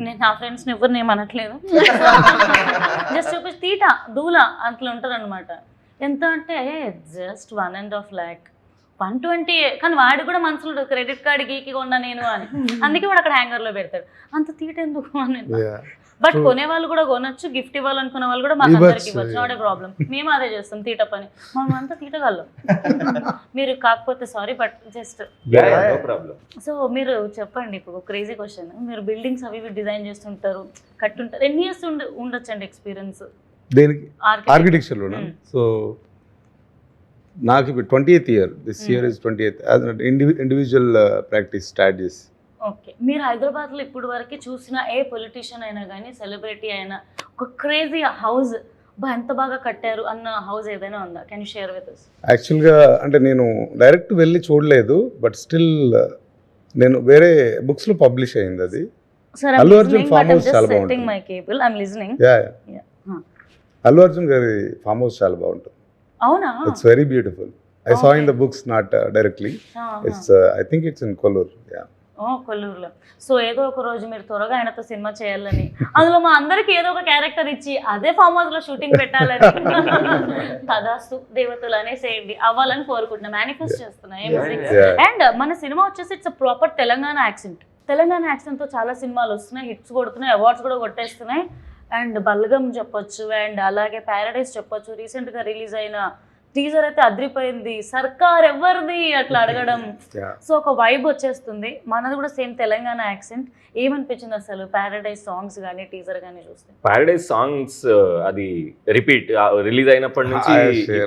నేను నా ఫ్రెండ్స్ని ఎవరిని ఏమనట్లేదు, జస్ట్ చూపించి తీట దూల అట్లా ఉంటారు అనమాట. ఎంత అంటే జస్ట్ 1.5 lakh 120, కానీ వాడు కూడా మనసులో క్రెడిట్ కార్డ్ గీకి కొన్నా నేను అని, అందుకే వాడు అక్కడ హ్యాంగర్ లో పెడతాడు. అంత తీట ఎందుకు అని. బట్ కొనే వాళ్ళు కూడా కొనొచ్చు, గిఫ్ట్ ఇవ్వాలనుకునే వాళ్ళు కూడా మాకు అందరికి ఇవ్వచ్చు, నాట్ ఏ ప్రాబ్లం. మేము అదే చేస్తాం, తీట పని. మనం అంతా తీటగాళ్ళం. మీరు కాకపోతే sorry, but just no problem. So మీరు చెప్పండి, ఇప్పుడు క్రేజీ క్వశ్చన్, మీరు బిల్డింగ్స్ అవి డిజైన్ చేస్తుంటారు, కట్టుంటారు, ఎన్ని ఇయర్స్ ఉండొచ్చండి ఎక్స్పీరియన్స్ దేనికి? ఆర్కిటెక్చర్లోనా? సో నాకు ఇప్పుడు 20th year, this year is 20th individual practice start చేసి. ఓకే, మీరు హైదరాబాద్లో ఇప్పుడు వరకు చూసిన ఏ పొలిటీషియన్ అయినా కానీ, సెలబ్రిటీ అయినా, ఒక క్రేజీ హౌస్ ఎంత బాగా కట్టారు అన్న హౌస్ ఏదైనా ఉందా? Can you share with us? యాక్చువల్గా అంటే నేను డైరెక్ట్ వెళ్ళి చూడలేదు, బట్ స్టిల్ నేను వేరే బుక్స్లో పబ్లిష్ అయింది అది. అల్లు అర్జున్ ఫామ్ హౌస్ చాలా బాగుంటుంది. My cable I am listening. Allu Arjun గారి ఫామ్ హౌస్ చాలా బాగుంటుంది. అవునా? It's very beautiful. I saw in the books, not directly. It's I think it's in Kolluru. కొల్లూరులో. సో ఏదో ఒక రోజు మీరు త్వరగా ఆయనతో సినిమా చేయాలని, అందులో మా అందరికి ఏదో ఒక క్యారెక్టర్ ఇచ్చి అదే ఫామ్ హౌస్ లో షూటింగ్ పెట్టాలని, తదాస్తు దేవతలు అనేసేయండి, అవ్వాలని కోరుకుంటున్నా, మేనిఫెస్ట్ చేస్తున్నా. అండ్ మన సినిమా వచ్చేసి it's proper Telangana accent. Telangana accent తో చాలా సినిమాలు వస్తున్నాయి, హిట్స్ కొడుతున్నాయి, అవార్డ్స్ కూడా కొట్టేస్తున్నాయి. అండ్ బల్గం చెప్పొచ్చు, అండ్ అలాగే ప్యారడైస్ చెప్పొచ్చు. రీసెంట్గా రిలీజ్ అయిన టీజర్ అయితే అదిరిపోయింది. సర్కార్ ఎవరిది అట్లా అడగడం, సో ఒక వైబ్ వచ్చేస్తుంది. మనది కూడా సేమ్ తెలంగాణ యాక్సెంట్. ఏమనిపించింది అసలు ప్యారడైస్ సాంగ్స్ కానీ టీజర్ కానీ చూస్తే? ప్యారడైస్ సాంగ్స్ అది రిపీట్ రిలీజ్ అయినప్పటి నుంచి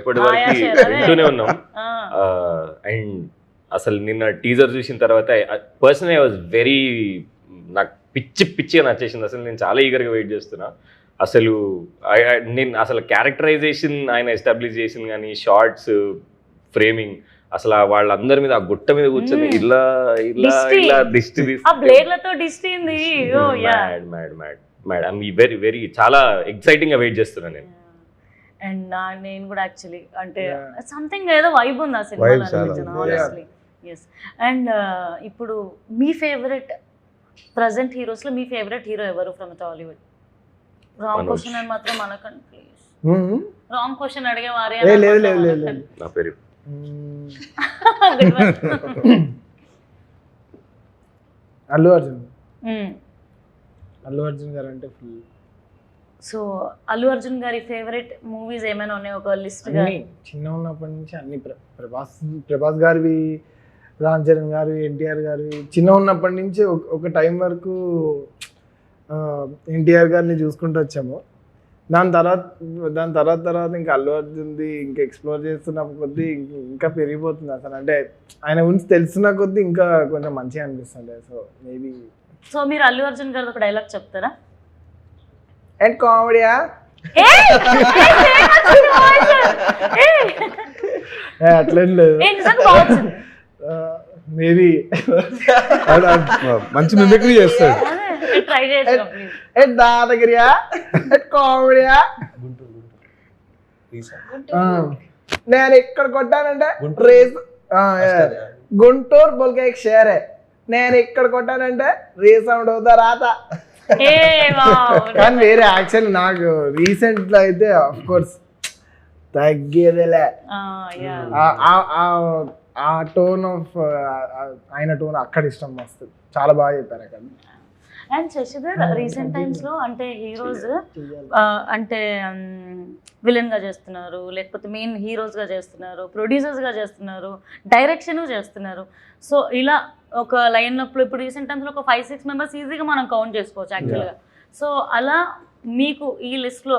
ఇప్పటి వరకు వింటూనే ఉన్నాం. అండ్ అసలు నిన్న టీజర్ చూసిన తర్వాత పర్సనలీ ఐ వాజ్ వెరీ, నాకు పిచ్చిగా నచ్చేసింది. అసలు నేను చాలా ఈగర్గా వెయిట్ చేస్తున్నా. అసలు నేను అసలు క్యారెక్టరైజేషన్ ఆయన ఎస్టాబ్లిష్ చేసింది కానీ, షార్ట్స్, ఫ్రేమింగ్, అసలు వాళ్ళందరి మీద ఆ గుట్ట మీద కూర్చొని ఇలా దిష్టి వెరీ వెరీ చాలా ఎక్సైటింగ్ గా వెయిట్ చేస్తున్నా నేను. అండ్ నేను కూడా యాక్చువల్లీ అంటే సంథింగ్ ఏదో వైబ్ ఉంది ఆ సినిమాలో ఆనెస్ట్లీ. ఎస్. అండ్ ఇప్పుడు మీ ఫేవరెట్ ప్రజెంట్ హీరోస్లో మీ ఫేవరెట్ హీరో ఎవరు ఫ్రమ్ టాలీవుడ్? రాంగ్ క్వశ్చన్ అని మాత్రం అనకండి ప్లీజ్. రాంగ్ క్వశ్చన్ అడిగే వారే. నా పేరు అల్లు అర్జున్. అల్లు అర్జున్ గారు అంటే ఫుల్. సో అల్లు అర్జున్ గారి ఫేవరెట్ మూవీస్ ఏమైనా ఉన్నాయి ఒక లిస్ట్ గా? చిన్న ఉన్నప్పటి నుంచి అన్ని ప్రభాస్ గారివి, రామ్ చరణ్ గారు, ఎన్టీఆర్ గారు. చిన్న ఉన్నప్పటి నుంచి ఒక టైం వరకు ఎన్టీఆర్ గారిని చూసుకుంటూ వచ్చాము. దాని తర్వాత ఇంకా అల్లు అర్జున్ది ఇంకా ఎక్స్ప్లోర్ చేస్తున్న కొద్దీ ఇంకా పెరిగిపోతుంది అసలు. అంటే ఆయన గురించి తెలిసిన కొద్దీ ఇంకా కొంచెం మంచిగా అనిపిస్తుంది. So maybe. సో మీరు అల్లు అర్జున్ గారు ఒక డైలాగ్ చెప్తారా? అండ్ కామెడీయా అట్లేం లేదు, మేబీ మంచి మిమిక్రీ చేస్తాడు. ట్రై చేయొచ్చు. దాదగిరియా కామెడీయా. నేను ఇక్కడ కొట్టానంటే రేస్ గుంటూరు బోల్కే एक शहर है, నేను ఇక్కడ కొట్టానంటే రీసౌండ్ అవుతా రాత. కానీ వేరే యాక్చువల్ నాకు రీసెంట్ లో అయితే ఆఫ్ కోర్స్ తగ్గేదేలే ఆ టోన్ ఆఫ్ ఆయన టోన్ అక్కడ ఇష్టం వస్తుంది. చాలా బాగా చెప్పారు అక్కడ. అండ్ శశిధర్ రీసెంట్ టైమ్స్లో అంటే హీరోస్ అంటే విలన్గా చేస్తున్నారు, లేకపోతే మెయిన్ హీరోస్గా చేస్తున్నారు, ప్రొడ్యూసర్స్గా చేస్తున్నారు, డైరెక్షన్ చేస్తున్నారు. సో ఇలా ఒక లైన్లో ఇప్పుడు రీసెంట్ టైమ్స్లో ఒక 5-6 మెంబర్స్ ఈజీగా మనం కౌంట్ చేసుకోవచ్చు యాక్చువల్గా. సో అలా మీకు ఈ లిస్ట్లో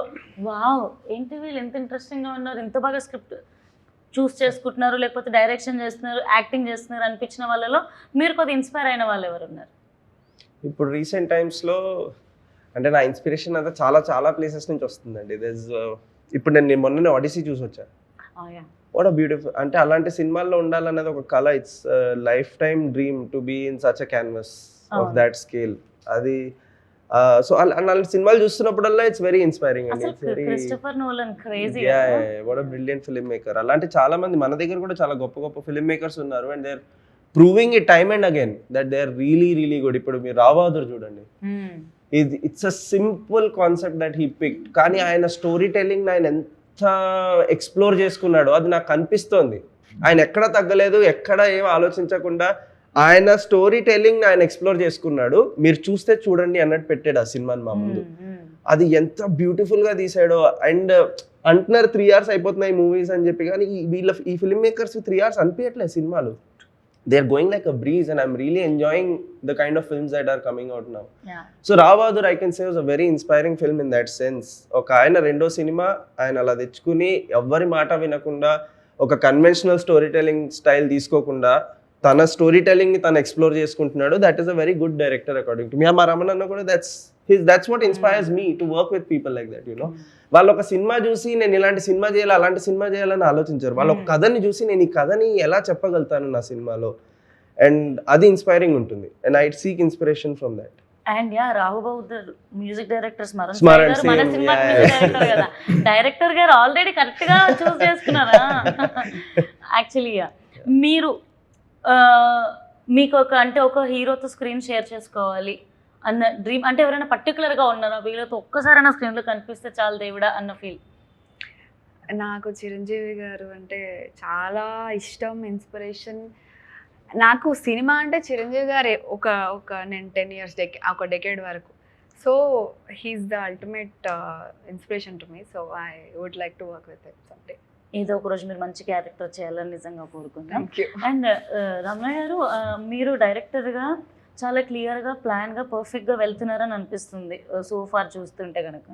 వావ్ ఏంటి వీళ్ళు ఎంత ఇంట్రెస్టింగ్గా ఉన్నారు, ఎంత బాగా స్క్రిప్ట్ చూస్ చేసుకుంటున్నారు, లేకపోతే డైరెక్షన్ చేస్తున్నారు, యాక్టింగ్ చేస్తున్నారు అనిపించిన వాళ్ళలో మీరు కొద్దిగా ఇన్స్పైర్ అయిన వాళ్ళు ఎవరు ఉన్నారు? ఇప్పుడు రీసెంట్ టైమ్స్లో అంటే నా ఇన్స్పిరేషన్ అంతా చాలా చాలా ప్లేసెస్ నుంచి వస్తుందండి. ఇప్పుడు నేను మొన్ననే ఆడిసీ చూసి వచ్చాను. వాట్ అ బ్యూటిఫుల్, అంటే అలాంటి సినిమాల్లో ఉండాలన్నది ఒక కళ. It's life time dream to be in such a canvas of that scale. అది సో అలాంటి సినిమాలు చూస్తున్నప్పుడల్లా ఇట్స్ వెరీ ఇన్స్పైరింగ్ అండి. Christopher Nolan crazy. What a brilliant film maker. అలాంటి చాలా మంది మన దగ్గర కూడా చాలా గొప్ప గొప్ప ఫిల్మ్ మేకర్స్ ఉన్నారు. And they are proving it time and again that they are really really good. ఇప్పుడు మీరు రావ్ బహదూర్ చూడండి, it's a simple concept that he picked, కానీ ఆయన స్టోరీ టెల్లింగ్ ఆయన ఎంత ఎక్స్ప్లోర్ చేసుకున్నాడో అది నాకు కనిపిస్తోంది. ఆయన ఎక్కడ తగ్గలేదు, ఎక్కడ ఏం ఆలోచించకుండా ఆయన స్టోరీ టెల్లింగ్ ఆయన ఎక్స్ప్లోర్ చేసుకున్నాడు. మీరు చూస్తే చూడండి అన్నట్టు పెట్టాడు ఆ సినిమాని మా ముందు. అది ఎంత బ్యూటిఫుల్ గా తీసాడో. అండ్ అంటున్నారు 3 hours అయిపోతున్నాయి మూవీస్ అని చెప్పి, కానీ ఈ ఫిల్మ్ మేకర్స్ 3 hours అనిపించట్లేదు సినిమాలు. They are going like a breeze and I'm really enjoying the kind of films that are coming out now. So Rao Bahadur I can say was a very inspiring film in that sense. ఒక ఆయన రెండో cinema ఆయన అలా తెచ్చుకుని ఎవ్వరి మాట వినకుండా ఒక కన్వెన్షనల్ స్టోరీ టెల్లింగ్ స్టైల్ తీసుకోకుండా తన స్టోరీ టెల్లింగ్ ని తను ఎక్స్ప్లోర్ చేసుకుంటున్నాడు. That is a very good director according to me. మా రమణ అన్న కూడా that's what inspires me to work with people like that. You know, వాళ్ళు ఒక సినిమా చూసి నేను ఇలాంటి సినిమా చేయాలి అలాంటి సినిమా చేయాలని ఆలోచించారు. వాళ్ళు ఒక కథని చూసి నేను ఈ కథని ఎలా చెప్పగలుగుతాను నా సినిమాలో, అండ్ అది ఇన్స్పైరింగ్ ఉంటుంది. And I seek inspiration from that. And Rao Bahadur music director Smaran మన సింగ్, సినిమా డైరెక్టర్ కదా, డైరెక్టర్ గారు ఆల్రెడీ కరెక్ట్ గా చూస్ చేసుకున్నారా? యాక్చువల్లీ మీరు మీకు ఒక హీరోతో స్క్రీన్ షేర్ చేసుకోవాలి అన్న డ్రీమ్ అంటే ఎవరైనా పర్టికులర్గా ఉన్నారా, వీళ్ళతో ఒక్కసారైనా స్క్రీన్లో కనిపిస్తే చాలు దేవుడా అన్న ఫీల్? నాకు చిరంజీవి గారు అంటే చాలా ఇష్టం, ఇన్స్పిరేషన్. నాకు సినిమా అంటే చిరంజీవి గారు నేను 10 years ఒక డెకేడ్ వరకు. So he's the ultimate inspiration to me. So I would like to work with him someday. ఏదో ఒక రోజు మీరు మంచి క్యారెక్టర్ చేయాలని నిజంగా కోరుకుంటాం. Thank you. అండ్ రమణ గారు, మీరు డైరెక్టర్గా చాలా క్లియర్గా ప్లాన్గా పర్ఫెక్ట్గా వెళ్తున్నారని అనిపిస్తుంది సో ఫార్ చూస్తుంటే కనుక.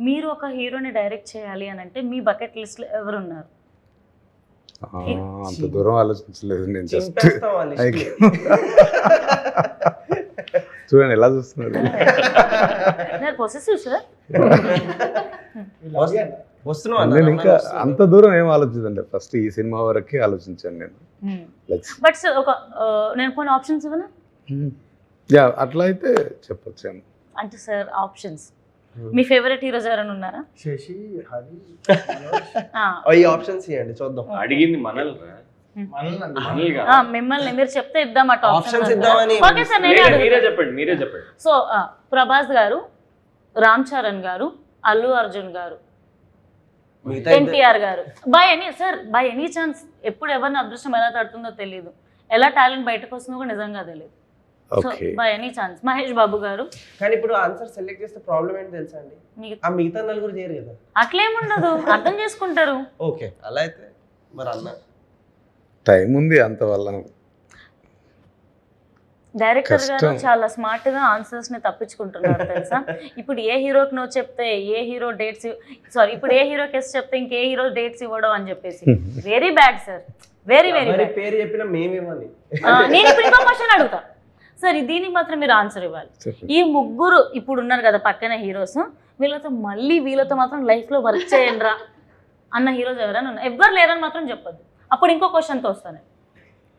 మీరు ఒక హీరోని డైరెక్ట్ చేయాలి అని అంటే మీ బకెట్ లిస్ట్లో ఎవరున్నారు? అంత దూరం ఆలోచించలేదు నేను. జస్ట్ చూడండి ఎలా చూస్తున్నారు. Possessive sir. నేను ఇంకా అంత దూరం ఏం ఆలోచించండి, ఫస్ట్ ఈ సినిమా వరకే ఆలోచించాను నేను. బట్ సార్ నేను కొన్ని ఆప్షన్స్ ఇవ్వనా? యా, అట్లా అయితే చెప్పొచ్చాను. అంటే సార్ ఆప్షన్స్, మీ ఫేవరెట్ హీరోస్ ఎవరైనా ఉన్నారా? శశి, హరి, ఈ ఆప్షన్స్ ఇవ్వండి చూద్దాం. అడిగింది మనల్ మిమ్మల్ని, మీరు చెప్తే ఇద్దాం అటు ఆప్షన్స్ ఇద్దామని. ఓకే సార్, మీరే చెప్పండి. సో ప్రభాస్ గారు, రామ్ చరణ్ గారు, అల్లు అర్జున్ గారు, ఎన్టీఆర్ గారు. బై ఎనీ ఛాన్స్ ఎప్పుడు ఎవరిని అదృష్టం ఎలా తడుతుందో తెలియదు, ఎలా టాలెంట్ బయటకు వస్తుందో కూడా నిజంగా తెలియదు. So by any chance Mahesh Babu గారు. కానీ ఇప్పుడు ఆన్సర్ సెలెక్ట్ చేస్తే ప్రాబ్లం ఏంటి తెలుసా అండి, ఆ మిగతా నలుగురు చేయరు కదా. అట్లేముండదు, అర్థం చేసుకుంటారు. ఓకే, అలా అయితే మరి అన్న టైం ఉంది అంత వల్ల. డైరెక్టర్ గారు చాలా స్మార్ట్ గా ఆన్సర్స్ ని తప్పించుకుంటున్నారు తెలుసా. ఇప్పుడు ఏ హీరోకి నువ్వు చెప్తే ఏ హీరో డేట్స్, ఇప్పుడు ఏ హీరోకి ఎస్ చెప్తే ఇంకే హీరో డేట్స్ ఇవ్వడం అని చెప్పేసి very bad sir, very very bad. పేరు చెప్పినా మేమేమని. నేను ఇప్పుడు ఇంకో క్వశ్చన్ అడుగుతా సార్, దీనికి మాత్రం మీరు ఆన్సర్ ఇవ్వాలి. ఈ ముగ్గురు ఇప్పుడు ఉన్నారు కదా పక్కన హీరోస్, వీళ్ళతో మాత్రం లైఫ్ లో వర్క్ చేయండి రా అన్న హీరోస్ ఎవరైనా ఉన్నారు? ఎవ్వరు లేరని మాత్రం చెప్పొద్దు. అప్పుడు ఇంకో క్వశ్చన్తో వస్తాను.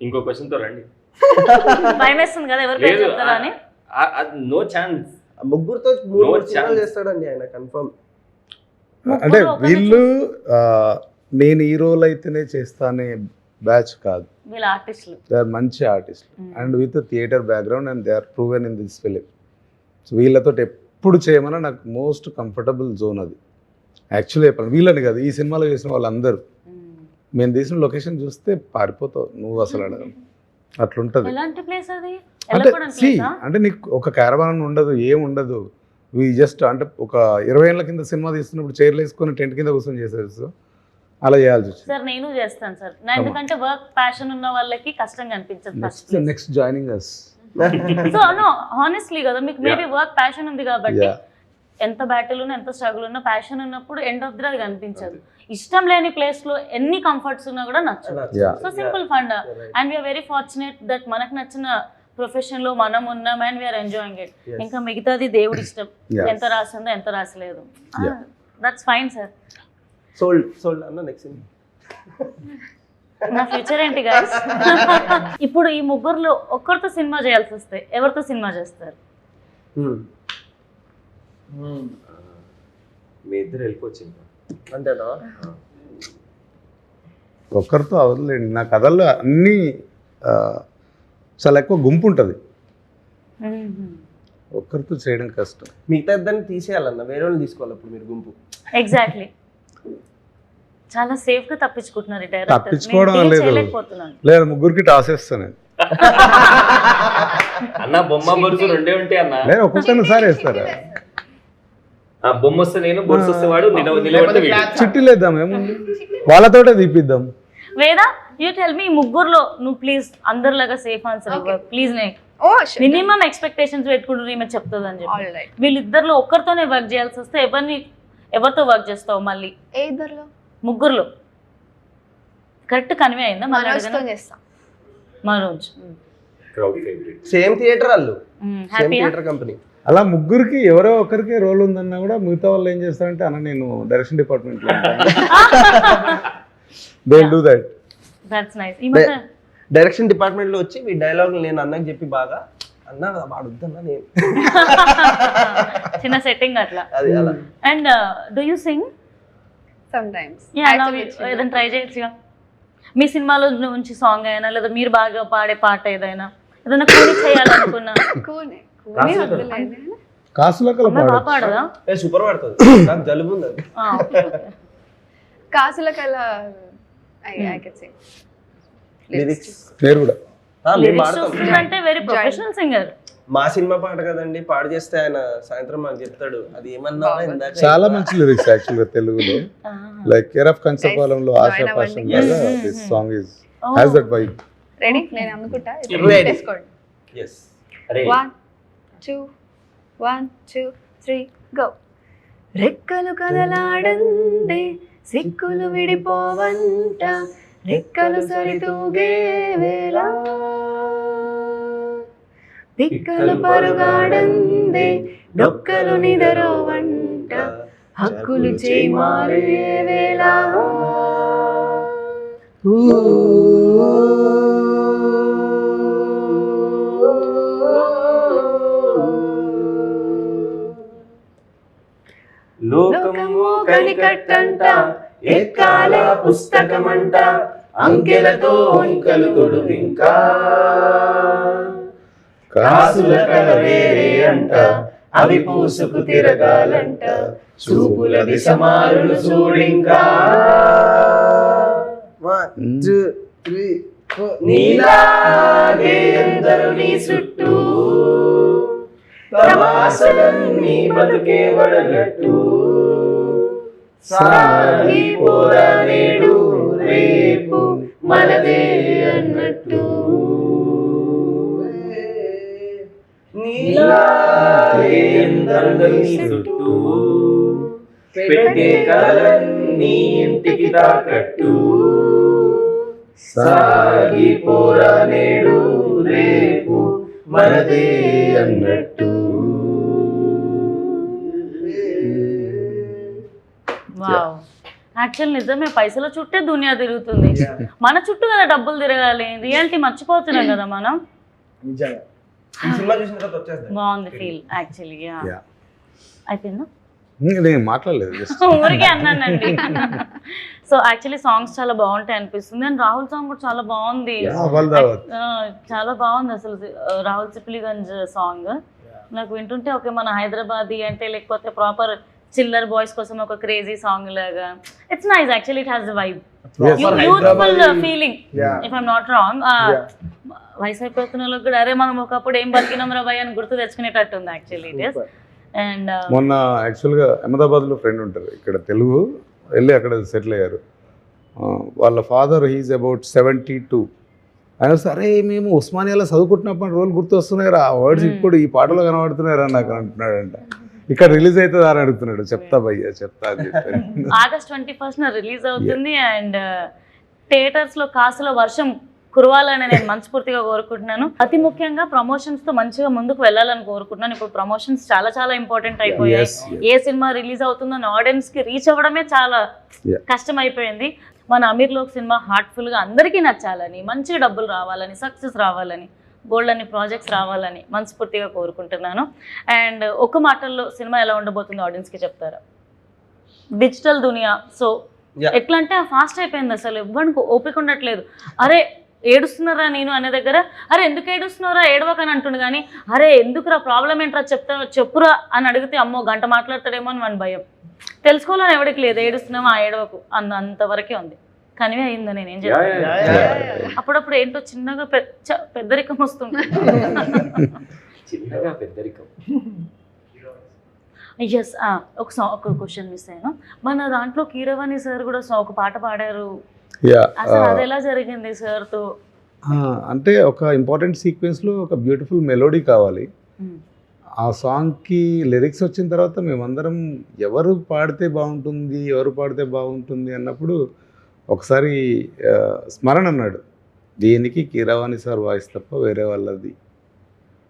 ఇంకో క్వశ్చన్తో రండి. భయం వేస్తుంది కదా ఎవరు పేరు చెప్తారా అని. No chance. ముగ్గురుతో చేస్తాడండి ఆయన కన్ఫర్మ్. అంటే వీళ్ళు నేను ఈ రోల్ అయితేనే చేస్తానే బ్యాచ్ కాదు, వీళ్ళ ఆర్టిస్టులు. దే ఆర్ మంచి ఆర్టిస్టులు and with theatre background and they are proven in this film. So వీళ్ళతో ఎప్పుడు చేయమన్నా నాకు మోస్ట్ కంఫర్టబుల్ జోన్ అది. యాక్చువల్లీ చెప్పాలి వీళ్ళని కాదు, ఈ సినిమాలో చేసిన వాళ్ళందరూ మేము తీసిన లొకేషన్ చూస్తే పారిపోతావు నువ్వు అసలు. అడగను అట్లుంటది. ఎలాంటి ప్లేస్ అది? అంటే వెళ్ళకూడని ప్లేసా? అంటే నీకు ఒక క్యారవాన్ ఉండదు, ఏం ఉండదు. జస్ట్ అంటే ఒక 20 ఏళ్ళ కింద సినిమా తీస్తున్నప్పుడు చైర్లు వేసుకొని టెంట్ కింద కూర్చొని చేసేది, అలా చేయాల్సి వచ్చింది. సార్ నేను చేస్తాను సార్, ఎందుకంటే వర్క్ ప్యాషన్ ఉన్న వాళ్ళకి కష్టంగా అనిపించదు. Next joining us. So no honestly కదా, మీకు మేబీ వర్క్ ప్యాషన్ ఉంది కాబట్టి Yeah. ఎంత బ్యాటిల్ ఉన్నా ఎంత స్ట్రగుల్ ఉన్నా ప్యాషన్ ఉన్నప్పుడు ఎండ్ ఆఫ్ ది అది కనిపించదు. ఇష్టం లేని ప్లేస్ లో ఎన్ని కంఫర్ట్స్ ఉన్నా కూడా నచ్చదు. Yeah. So simple fun and we're very fortunate that మనకు నచ్చిన ప్రొఫెషన్ లో మనం ఉన్నాం అండ్ వీఆర్ ఎంజాయింగ్ ఇట్. ఇంకా మిగతాది దేవుడి ఇష్టం, Yes. ఎంత రాసిందో ఎంత రాసలేదు, Yeah. That's fine sir. Sold అన్న నెక్స్ట్ నా ఫ్యూచర్ ఏంటి గైస్? ఇప్పుడు ఈ ముగ్గురులో ఒక్కరితో సినిమా చేయాల్సి వస్తే ఎవరితో సినిమా చేస్తారు? మీ ఇద్దరు వెళ్ళిపోవచ్చు ఇంకా. అంతేనా? ఒక్కరితో అవదులేండి. నా కథల్లో అన్నీ చాలా ఎక్కువ గుంపు ఉంటుంది, ఒక్కరితో చేయడం కష్టం. మిగతా ఇద్దరిని తీసేయాలన్న, వేరే వాళ్ళని తీసుకోవాలి అప్పుడు మీరు గుంపు. ఎగ్జాక్ట్లీ, చాలా సేఫ్ గా తప్పించుకుంటున్నారు ఈ డైరెక్టర్. తప్పించుకోవడం నేను deal లేదు. చేయలేకపోతున్నాను. లేదు, ముగ్గురికి టాస్ వేస్తాను నేను. అన్న బొమ్మ బొరుసు రెండే ఉంటాయి అన్న. లేదు, ఒక్కొక్కరిని సారి వేస్తారా? ఆ బొమ్మ వస్తే నేను, బొరుసు వస్తే వాడు, నిలబడితే వీడు. చిట్టి లేద్దాం, ఏముంది, వాళ్ళతోటే తీపిద్దాం. వేదా యూ టెల్ మీ, ముగ్గురులో నువ్వు ప్లీజ్ అందరిలాగా సేఫ్ ఆన్సర్ ప్లీజ్. నేను ఓ మినిమం ఎక్స్పెక్టేషన్స్ పెట్టుకుంటూ ఈమె చెప్తుంది అని చెప్పి, ఆల్ రైట్. వీళ్ళిద్దరిలో ఒక్కరితోనే వర్క్ చేయాల్సి వస్తే ఎవరితో వర్క్ చేస్తావు మళ్ళీ? ఏ ఇద్దరులో? ముగ్గురులో కరెక్ట్ కన్వే అయిందా? మనోజ్తో చేస్తా. Manoj Crowd favorite. Same theatre వాళ్ళు, సేమ్ హ్యాపీయా? Theatre company. అలా ముగ్గురికి ఎవరో ఒకరికి రోల్ ఉందన్నా కూడా మిగతా వాళ్ళు ఏం చేస్తారంటే, అన్న నేను డైరెక్షన్ డిపార్ట్మెంట్లో they do that. That's nice. ఈ మధ్య డైరెక్షన్ డిపార్ట్మెంట్ లో వచ్చి ఈ డైలాగ్ నేను అన్నకి చెప్పి బాగా అన్న వాడుద్దన్నా నేను చిన్న సెట్టింగ్ అట్లా. అది అలా. And do you sing? Sometimes. ఏదైనా ట్రై చేయొచ్చుగా. మీ సినిమాలో నుంచి సాంగ్ అయినా లేదా మీరు బాగా పాడే పాట ఏదైనా కూని చేయాలనుకున్నా? కూని వద్దులేండి. కాసులకల అమ్మాయి బాగా పాడదా? సూపర్ పడుతుంది, నాకు జలుబు ఉంది అది. కాసుల కల I can sing. లిరిక్స్ పేరు కూడా మేము పాడతాం. అంటే వెరీ ప్రొఫెషనల్ సింగర్. మా సినిమా పాట కదండి, పాడు చేస్తే ఆయన సాయంత్రం మాకు చెప్తాడు అది ఏమన్నా ఇందాక. చాలా మంచి లిరిక్స్ యాక్చువల్గా తెలుగులో, లైక్ కేర్ ఆఫ్ కంచపాలెంలో ఆశా పాశం లాగా this song is has that vibe. Ready? నేను అనుకుంటా. Ready. తీసుకోండి. Yes. 1 2 1 2 3 గో. రెక్కలు కదలాడందే సిక్కులు విడిపోవంట, రెక్కలు సరితూగే వేళ దిక్కలు పరుగాడందే డొక్కలు నిదరోవంట, హక్కులు చేయి మారే వేళ. లోకము కనికట్టంట, ఎక్కాల పుస్తకమంట, అంకెలతో అంకెలు తొడుగింకా, కాసుల కల వేరే అంట, అవి పూసుకు తిరగాలంట, చూపుల దిశ మారులు చూడింకా. నీలాగే ఎందరు నీ చుట్టూ, తమాసలన్నీ బతుకే వడగట్టు, సాగిపోరా నేడు రేపు మనదే అన్నట్టు, నీలాగే ఎందరు నీ చుట్టూ, పెట్టే కలన్నీ ఇంటికి తాకట్టు, సాగిపోరా నేడు రేపు మనదే అన్నట్టు. వావ్, యాక్చువల్ నిజమే, పైసల చుట్టే దునియా తిరుగుతుంది, మన చుట్టూ కదా డబ్బులు తిరగాలి. రియాలిటీ మర్చిపోతున్నాం కదా మనం. నిజంగా ఈ సినిమా చూసిన తర్వాత వచ్చేస్తాయి. బాగుంది ఫీల్ యాక్చువల్లీ. Yeah. అయిపోయిందా? నేను మాట్లాడలేదు, జస్ట్ ఊరికే అన్నానండి. సో యాక్చువల్లీ సాంగ్స్ చాలా బాగుంటాయి అనిపిస్తుంది. అండ్ రాహుల్ సాంగ్ కూడా చాలా బాగుంది. చాలా బాగుంది అసలు. రాహుల్ సిప్లిగంజ్ సాంగ్ నాకు వింటుంటే ఓకే, మన హైదరాబాదీ అంటే లేకపోతే ప్రాపర్ చిల్లర్ బాయ్స్ కోసం ఒక క్రేజీ సాంగ్ లాగా. It's nice actually, it has the vibe. Youthful feeling Yeah. If I'm not wrong. Yeah. వయసు అయిపోతున్న వాళ్ళకి కూడా అరే మనం ఒకప్పుడు ఏం బతికినాం రా భయ్ అని గుర్తు తెచ్చుకునేటట్టు ఉంది యాక్చువల్లీ ఇట్ ఇస్. అండ్ మొన్న యాక్చువల్గా అహ్మదాబాద్లో ఫ్రెండ్ ఉంటారు ఇక్కడ తెలుగు, వెళ్ళి అక్కడ సెటిల్ అయ్యారు. వాళ్ళ ఫాదర్ హీజ్ అబౌట్ 72. ఆయన సరే మేము ఉస్మానియాలో చదువుకుంటున్నప్పుడు రోజులు గుర్తు వస్తున్నాయి రా, ఆ వర్డ్స్ ఇప్పుడు ఈ పాటలో కనబడుతున్నారా నాకు అంటున్నాడంట. ఇక్కడ రిలీజ్ అవుతుందా అని అడుగుతున్నాడు. చెప్తా భయ్యా చెప్తా అని చెప్పాను. ఆగస్ట్ 21st రిలీజ్ అవుతుంది. అండ్ థియేటర్స్ లో కాసులో వర్షం కురవాలని నేను మనస్ఫూర్తిగా కోరుకుంటున్నాను. అతి ముఖ్యంగా ప్రమోషన్స్ తో మంచిగా ముందుకు వెళ్ళాలని కోరుకుంటున్నాను. ఇప్పుడు ప్రమోషన్స్ చాలా చాలా ఇంపార్టెంట్ అయిపోయాయి. Yes, yes. ఏ సినిమా రిలీజ్ అవుతుందో ఆడియన్స్ కి రీచ్ అవ్వడమే చాలా Yeah. కష్టం అయిపోయింది. మన అమీర్ లోక్ సినిమా హార్ట్ఫుల్ గా అందరికీ నచ్చాలని, మంచి డబ్బులు రావాలని, సక్సెస్ రావాలని, బోల్డ్ అన్ని ప్రాజెక్ట్స్ రావాలని మనస్ఫూర్తిగా కోరుకుంటున్నాను. అండ్ ఒక మాటల్లో సినిమా ఎలా ఉండబోతుందో ఆడియన్స్ కి చెప్తారా? డిజిటల్ దునియా, సో Yeah. ఎట్లా అంటే ఫాస్ట్ అయిపోయింది, అసలు ఎవ్వరికి ఓపిక ఉండట్లేదు. అరే ఏడుస్తున్నారా నేను అనే దగ్గర అరే ఎందుకు ఏడుస్తున్నారా ఏడవకని అంటుండు, కానీ అరే ఎందుకురా ప్రాబ్లం ఏంట్రా చెప్పురా అని అడిగితే అమ్మో గంట మాట్లాడతాడేమో అని మన భయం. తెలుసుకోవాలని ఎవరికి లేదు, ఏడుస్తున్నామా ఏడవకు అంతవరకే ఉంది. కనివే అయిందా నేనేం చెప్పాను. అప్పుడప్పుడు ఏంటో చిన్నగా పెద్దరికం వస్తుంది. చిన్నగా పెద్దరికం. ఎస్, ఒక క్వశ్చన్ మిస్ అయ్యాను. మన దాంట్లో కీరవాణి సార్ కూడా ఒక పాట పాడారు. యా, అసలు అది ఎలా జరిగింది సార్తో? అంటే ఒక ఇంపార్టెంట్ సీక్వెన్స్లో ఒక బ్యూటిఫుల్ మెలోడీ కావాలి. ఆ సాంగ్కి లిరిక్స్ వచ్చిన తర్వాత మేమందరం ఎవరు పాడితే బాగుంటుంది అన్నప్పుడు ఒకసారి స్మరణ అన్నాడు, దీనికి కీరవాణి సార్ వాయిస్ తప్ప వేరే వాళ్ళది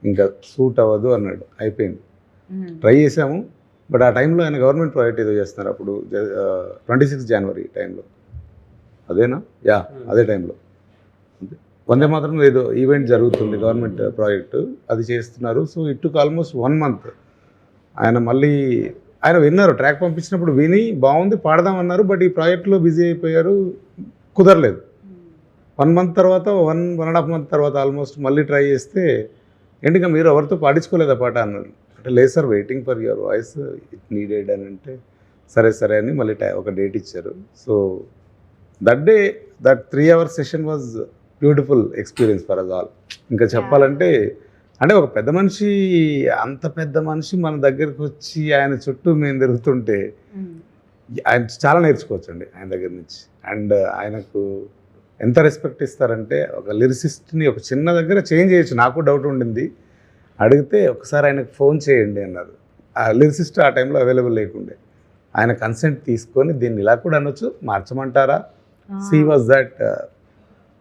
ఇంకా సూట్ అవ్వదు అన్నాడు. అయిపోయింది, ట్రై చేసాము. బట్ ఆ టైంలో ఆయన గవర్నమెంట్ ప్రాజెక్ట్ ఏదో చేస్తున్నారు. అప్పుడు 26 జనవరి టైంలో, అదేనా? యా, అదే టైంలో వందే మాత్రం ఏదో ఈవెంట్ జరుగుతుంది, గవర్నమెంట్ ప్రాజెక్టు అది చేస్తున్నారు. So it took almost 1 month. ఆయన విన్నారు, ట్రాక్ పంపించినప్పుడు విని బాగుంది పాడదామన్నారు. బట్ ఈ ప్రాజెక్ట్లో బిజీ అయిపోయారు, కుదరలేదు. 1 month తర్వాత 1.5 month తర్వాత ఆల్మోస్ట్ మళ్ళీ ట్రై చేస్తే ఏంటిగా మీరు ఎవరితో పాడించుకోలేదా పాట అన్నారు. అంటే లేదు sir, waiting for your voice, it needed అని అంటే సరే అని మళ్ళీ ఒక డేట్ ఇచ్చారు. So that day that 3 hour session was beautiful experience for us all. ఇంకా చెప్పాలంటే అంటే ఒక అంత పెద్ద మనిషి మన దగ్గరికి వచ్చి ఆయన చుట్టూ మేము తిరుగుతుంటే ఆయన చాలా నేర్చుకోవచ్చండి ఆయన దగ్గర నుంచి. అండ్ ఆయనకు ఎంత రెస్పెక్ట్ ఇస్తారంటే, ఒక లిరిసిస్ట్ని ఒక చిన్న దగ్గర చేంజ్ చేయొచ్చు. నాకు డౌట్ ఉండింది, అడిగితే ఒకసారి ఆయనకు ఫోన్ చేయండి అన్నారు. ఆ లిరిసిస్ట్ ఆ టైంలో అవైలబుల్ లేకుండే. ఆయన కన్సెంట్ తీసుకొని దీన్ని ఇలా కూడా అనొచ్చు, మార్చమంటారా? సీ వాజ్ దట్,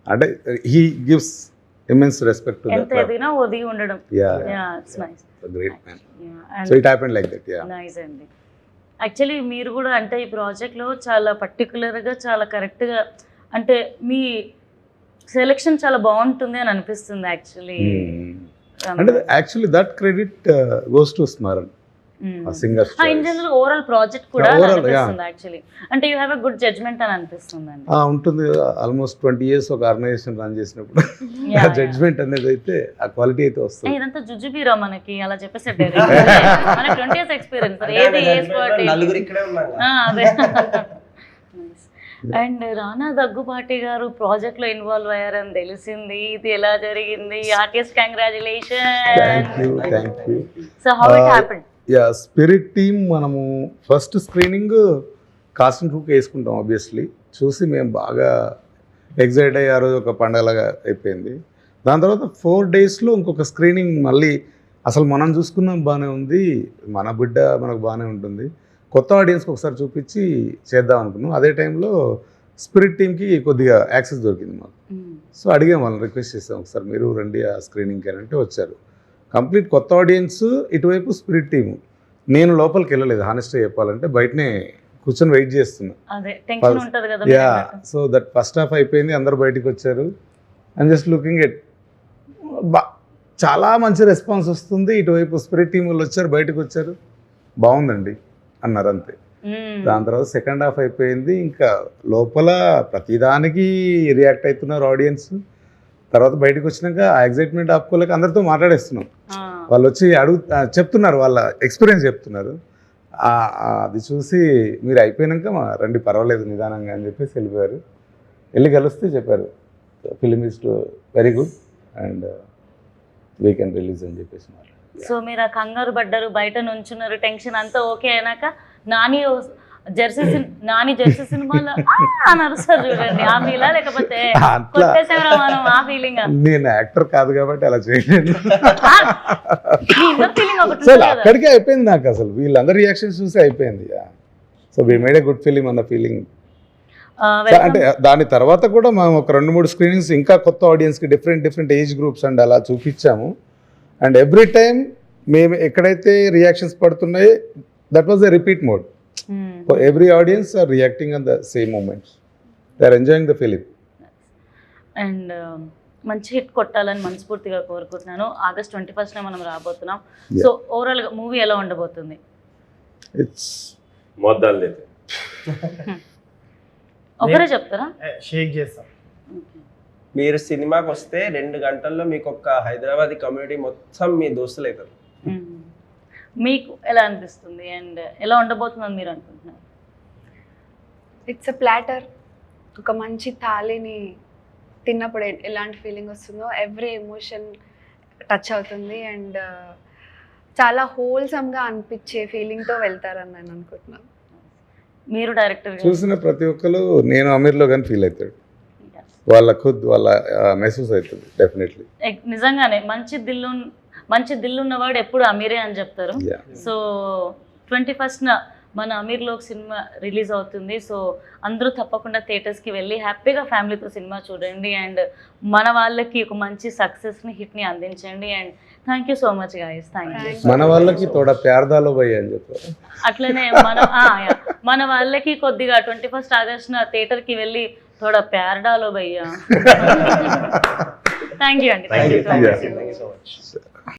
అంటే he gives immense respect to ఎంత ఎదిగినా ఒదిగి ఉండడం. It's nice, great man. So it happened like that. Nice అండి. యాక్చువల్లీ మీరు కూడా అంటే ఈ ప్రాజెక్ట్లో చాలా పర్టికులర్గా చాలా కరెక్ట్గా, అంటే మీ సెలెక్షన్ చాలా బాగుంటుంది అని అనిపిస్తుంది యాక్చువల్లీ. అంటే actually that credit goes to Smaran, singer. In general overall project కూడా overall, అనిపిస్తుంది యాక్చువల్లీ. అంటే you have a good judgement అని అనిపిస్తుంది అండి. ఉంటుంది. ఆల్మోస్ట్ 20 years ఒక ఆర్గనైజేషన్ రన్ చేసినప్పుడు ఆ జడ్జ్మెంట్ అనేది అయితే ఆ క్వాలిటీ అయితే వస్తుంది. ఇదంతా జుజుబీరా మనకి అలా చెప్పేసి మనకి 20 years ఎక్స్పీరియన్స్ ఏది ఏ స్పాట్. నలుగురు ఇక్కడే ఉన్నాం. అదే. అండ్ రానా దగ్గుపాటి గారు ప్రాజెక్ట్ లో ఇన్వాల్వ్ అయ్యారని తెలిసింది, ఇది ఎలా జరిగింది? Artist congratulation. Thank you. So how it happened? Yeah, spirit team మనము ఫస్ట్ స్క్రీనింగ్ కాస్ట్ అండ్ కుక్ వేసుకుంటాం ఆబ్వియస్లీ. చూసి మేము బాగా ఎగ్జైట్ అయ్యి ఆ రోజు ఒక పండగలాగా అయిపోయింది. దాని తర్వాత 4 daysలో ఇంకొక స్క్రీనింగ్ మళ్ళీ. అసలు మనం చూసుకున్నాం బాగానే ఉంది, మన బిడ్డ మనకు బాగానే ఉంటుంది, కొత్త ఆడియన్స్కి ఒకసారి చూపించి చేద్దాం అనుకున్నాం. అదే టైంలో స్పిరిట్ టీమ్కి కొద్దిగా యాక్సెస్ దొరికింది మాకు. సో అడిగాం, వాళ్ళని రిక్వెస్ట్ చేసాం, ఒకసారి మీరు రండి ఆ స్క్రీనింగ్కి అని అంటే వచ్చారు. కంప్లీట్ కొత్త ఆడియన్స్, ఇటువైపు స్పిరిట్ టీము. నేను లోపలికి వెళ్ళలేదు హానెస్ట్గా చెప్పాలంటే, బయటనే కూర్చొని వెయిట్ చేస్తున్నా. అదే టెన్షన్ ఉంటది కదా. Yeah, so that first half అయిపోయింది, అందరు బయటకు వచ్చారు. అండ్ జస్ట్ లుకింగ్ ఎట్ చాలా మంచి రెస్పాన్స్ వస్తుంది. ఇటువైపు స్పిరిట్ టీం వాళ్ళు వచ్చారు, బయటకు వచ్చారు, బాగుందండి అన్నారు, అంతే. దాని తర్వాత సెకండ్ హాఫ్ అయిపోయింది, ఇంకా లోపల ప్రతిదానికి రియాక్ట్ అవుతున్నారు ఆడియన్స్. తర్వాత బయటకు వచ్చినాక ఆ ఎగ్జైట్మెంట్ ఆపుకోలేక అందరితో మాట్లాడేస్తున్నాం. వాళ్ళు వచ్చి చెప్తున్నారు, వాళ్ళ ఎక్స్పీరియన్స్ చెప్తున్నారు. అది చూసి మీరు అయిపోయినాక రండి పర్వాలేదు నిదానంగా అని చెప్పేసి వెళ్ళిపోయారు. వెళ్ళి కలిస్తే చెప్పారు film is very good and we can release అని చెప్పేసి మాట్లాడారు. సో మీరు ఆ కంగారు పడ్డారు, బయట నుంచున్నారు, టెన్షన్ అంతా ఓకే అయినాక నాని జెర్సీ సినిమాలో అని అరుస్తారు చూడండి, ఆ ఫీలా లేకపోతే అట్లా కొట్టేసేవరా మనం ఆ ఫీలింగ్? నేను యాక్టర్ కాదు కాబట్టి అలా చేయలేను. మీ ఇన్నర్ ఫీలింగ్ ఒకటి అసలు ఉంటుంది కదా. అక్కడికే అయిపోయింది నాకు, అసలు వీళ్ళందరి రియాక్షన్స్ చూసి అయిపోయింది. So we made a good film అన్న ఫీలింగ్. అంటే దాని తర్వాత కూడా మనం ఒక 2-3 స్క్రీనింగ్స్ ఇంకా కొత్త ఆడియన్స్కి డిఫరెంట్ ఏజ్ గ్రూప్స్ అండ్ అలా చూపించాము. అండ్ ఎవ్రీ టైమ్ మేము ఎక్కడైతే రియాక్షన్స్ పడుతున్నాయి that was a repeat mode. Every audience are reacting on the same moments, they are enjoying the film. And మంచి హిట్ కొట్టాలని మనస్ఫూర్తిగా కోరుకుంటున్నాను. August 21st మనం రాబోతున్నాం. సో ఓవరాల్గా మూవీ ఎలా ఉండబోతుంది? ఇట్స్ మొద్దాలు ఒకరే చెప్తారా? షేక్ చేస్తాం. మీరు సినిమాకి వస్తే 2 గంటల్లో మీకు ఒక హైదరాబాదీ కమ్యూనిటీ మొత్తం మీ దోస్తులు అవుతారు. మీకు ఎలా అనిపిస్తుంది అండ్ ఎలా ఉండబోతుందని మీరు అనుకుంటున్నారు? It's a platter. ఒక మంచి థాలీని తిన్నప్పుడు ఎలాంటి ఫీలింగ్ వస్తుందో ఎవ్రీ ఎమోషన్ టచ్ అవుతుంది అండ్ చాలా హోల్సమ్గా అనిపించే ఫీలింగ్తో వెళ్తారని నేను అనుకుంటున్నాను. మీరు డైరెక్టర్ చూసిన ప్రతి ఒక్కరు నేను అమీర్లో కానీ ఫీల్ అవుతాడు, వాళ్ళ మెసేజ్ అవుతుంది డెఫినెట్లీ. నిజంగానే మంచి దిల్లు ఉన్నవాడు ఎప్పుడు అమీరే అని చెప్తారు. సో 21st మన అమీర్లోకి సినిమా రిలీజ్ అవుతుంది. సో అందరూ తప్పకుండా థియేటర్స్కి వెళ్ళి హ్యాపీగా ఫ్యామిలీతో సినిమా చూడండి అండ్ మన వాళ్ళకి ఒక మంచి సక్సెస్ని హిట్ని అందించండి. And thank you so much guys. Thank you. మన వాళ్ళకి తోడా ప్యార్దాలో పోయి అని చెప్పారు. అట్లనే మన వాళ్ళకి కొద్దిగా 21st August థియేటర్కి వెళ్ళి తోడా ప్యార్ డాలో భయ్యా. థ్యాంక్ యూ అండి. Thank you so much.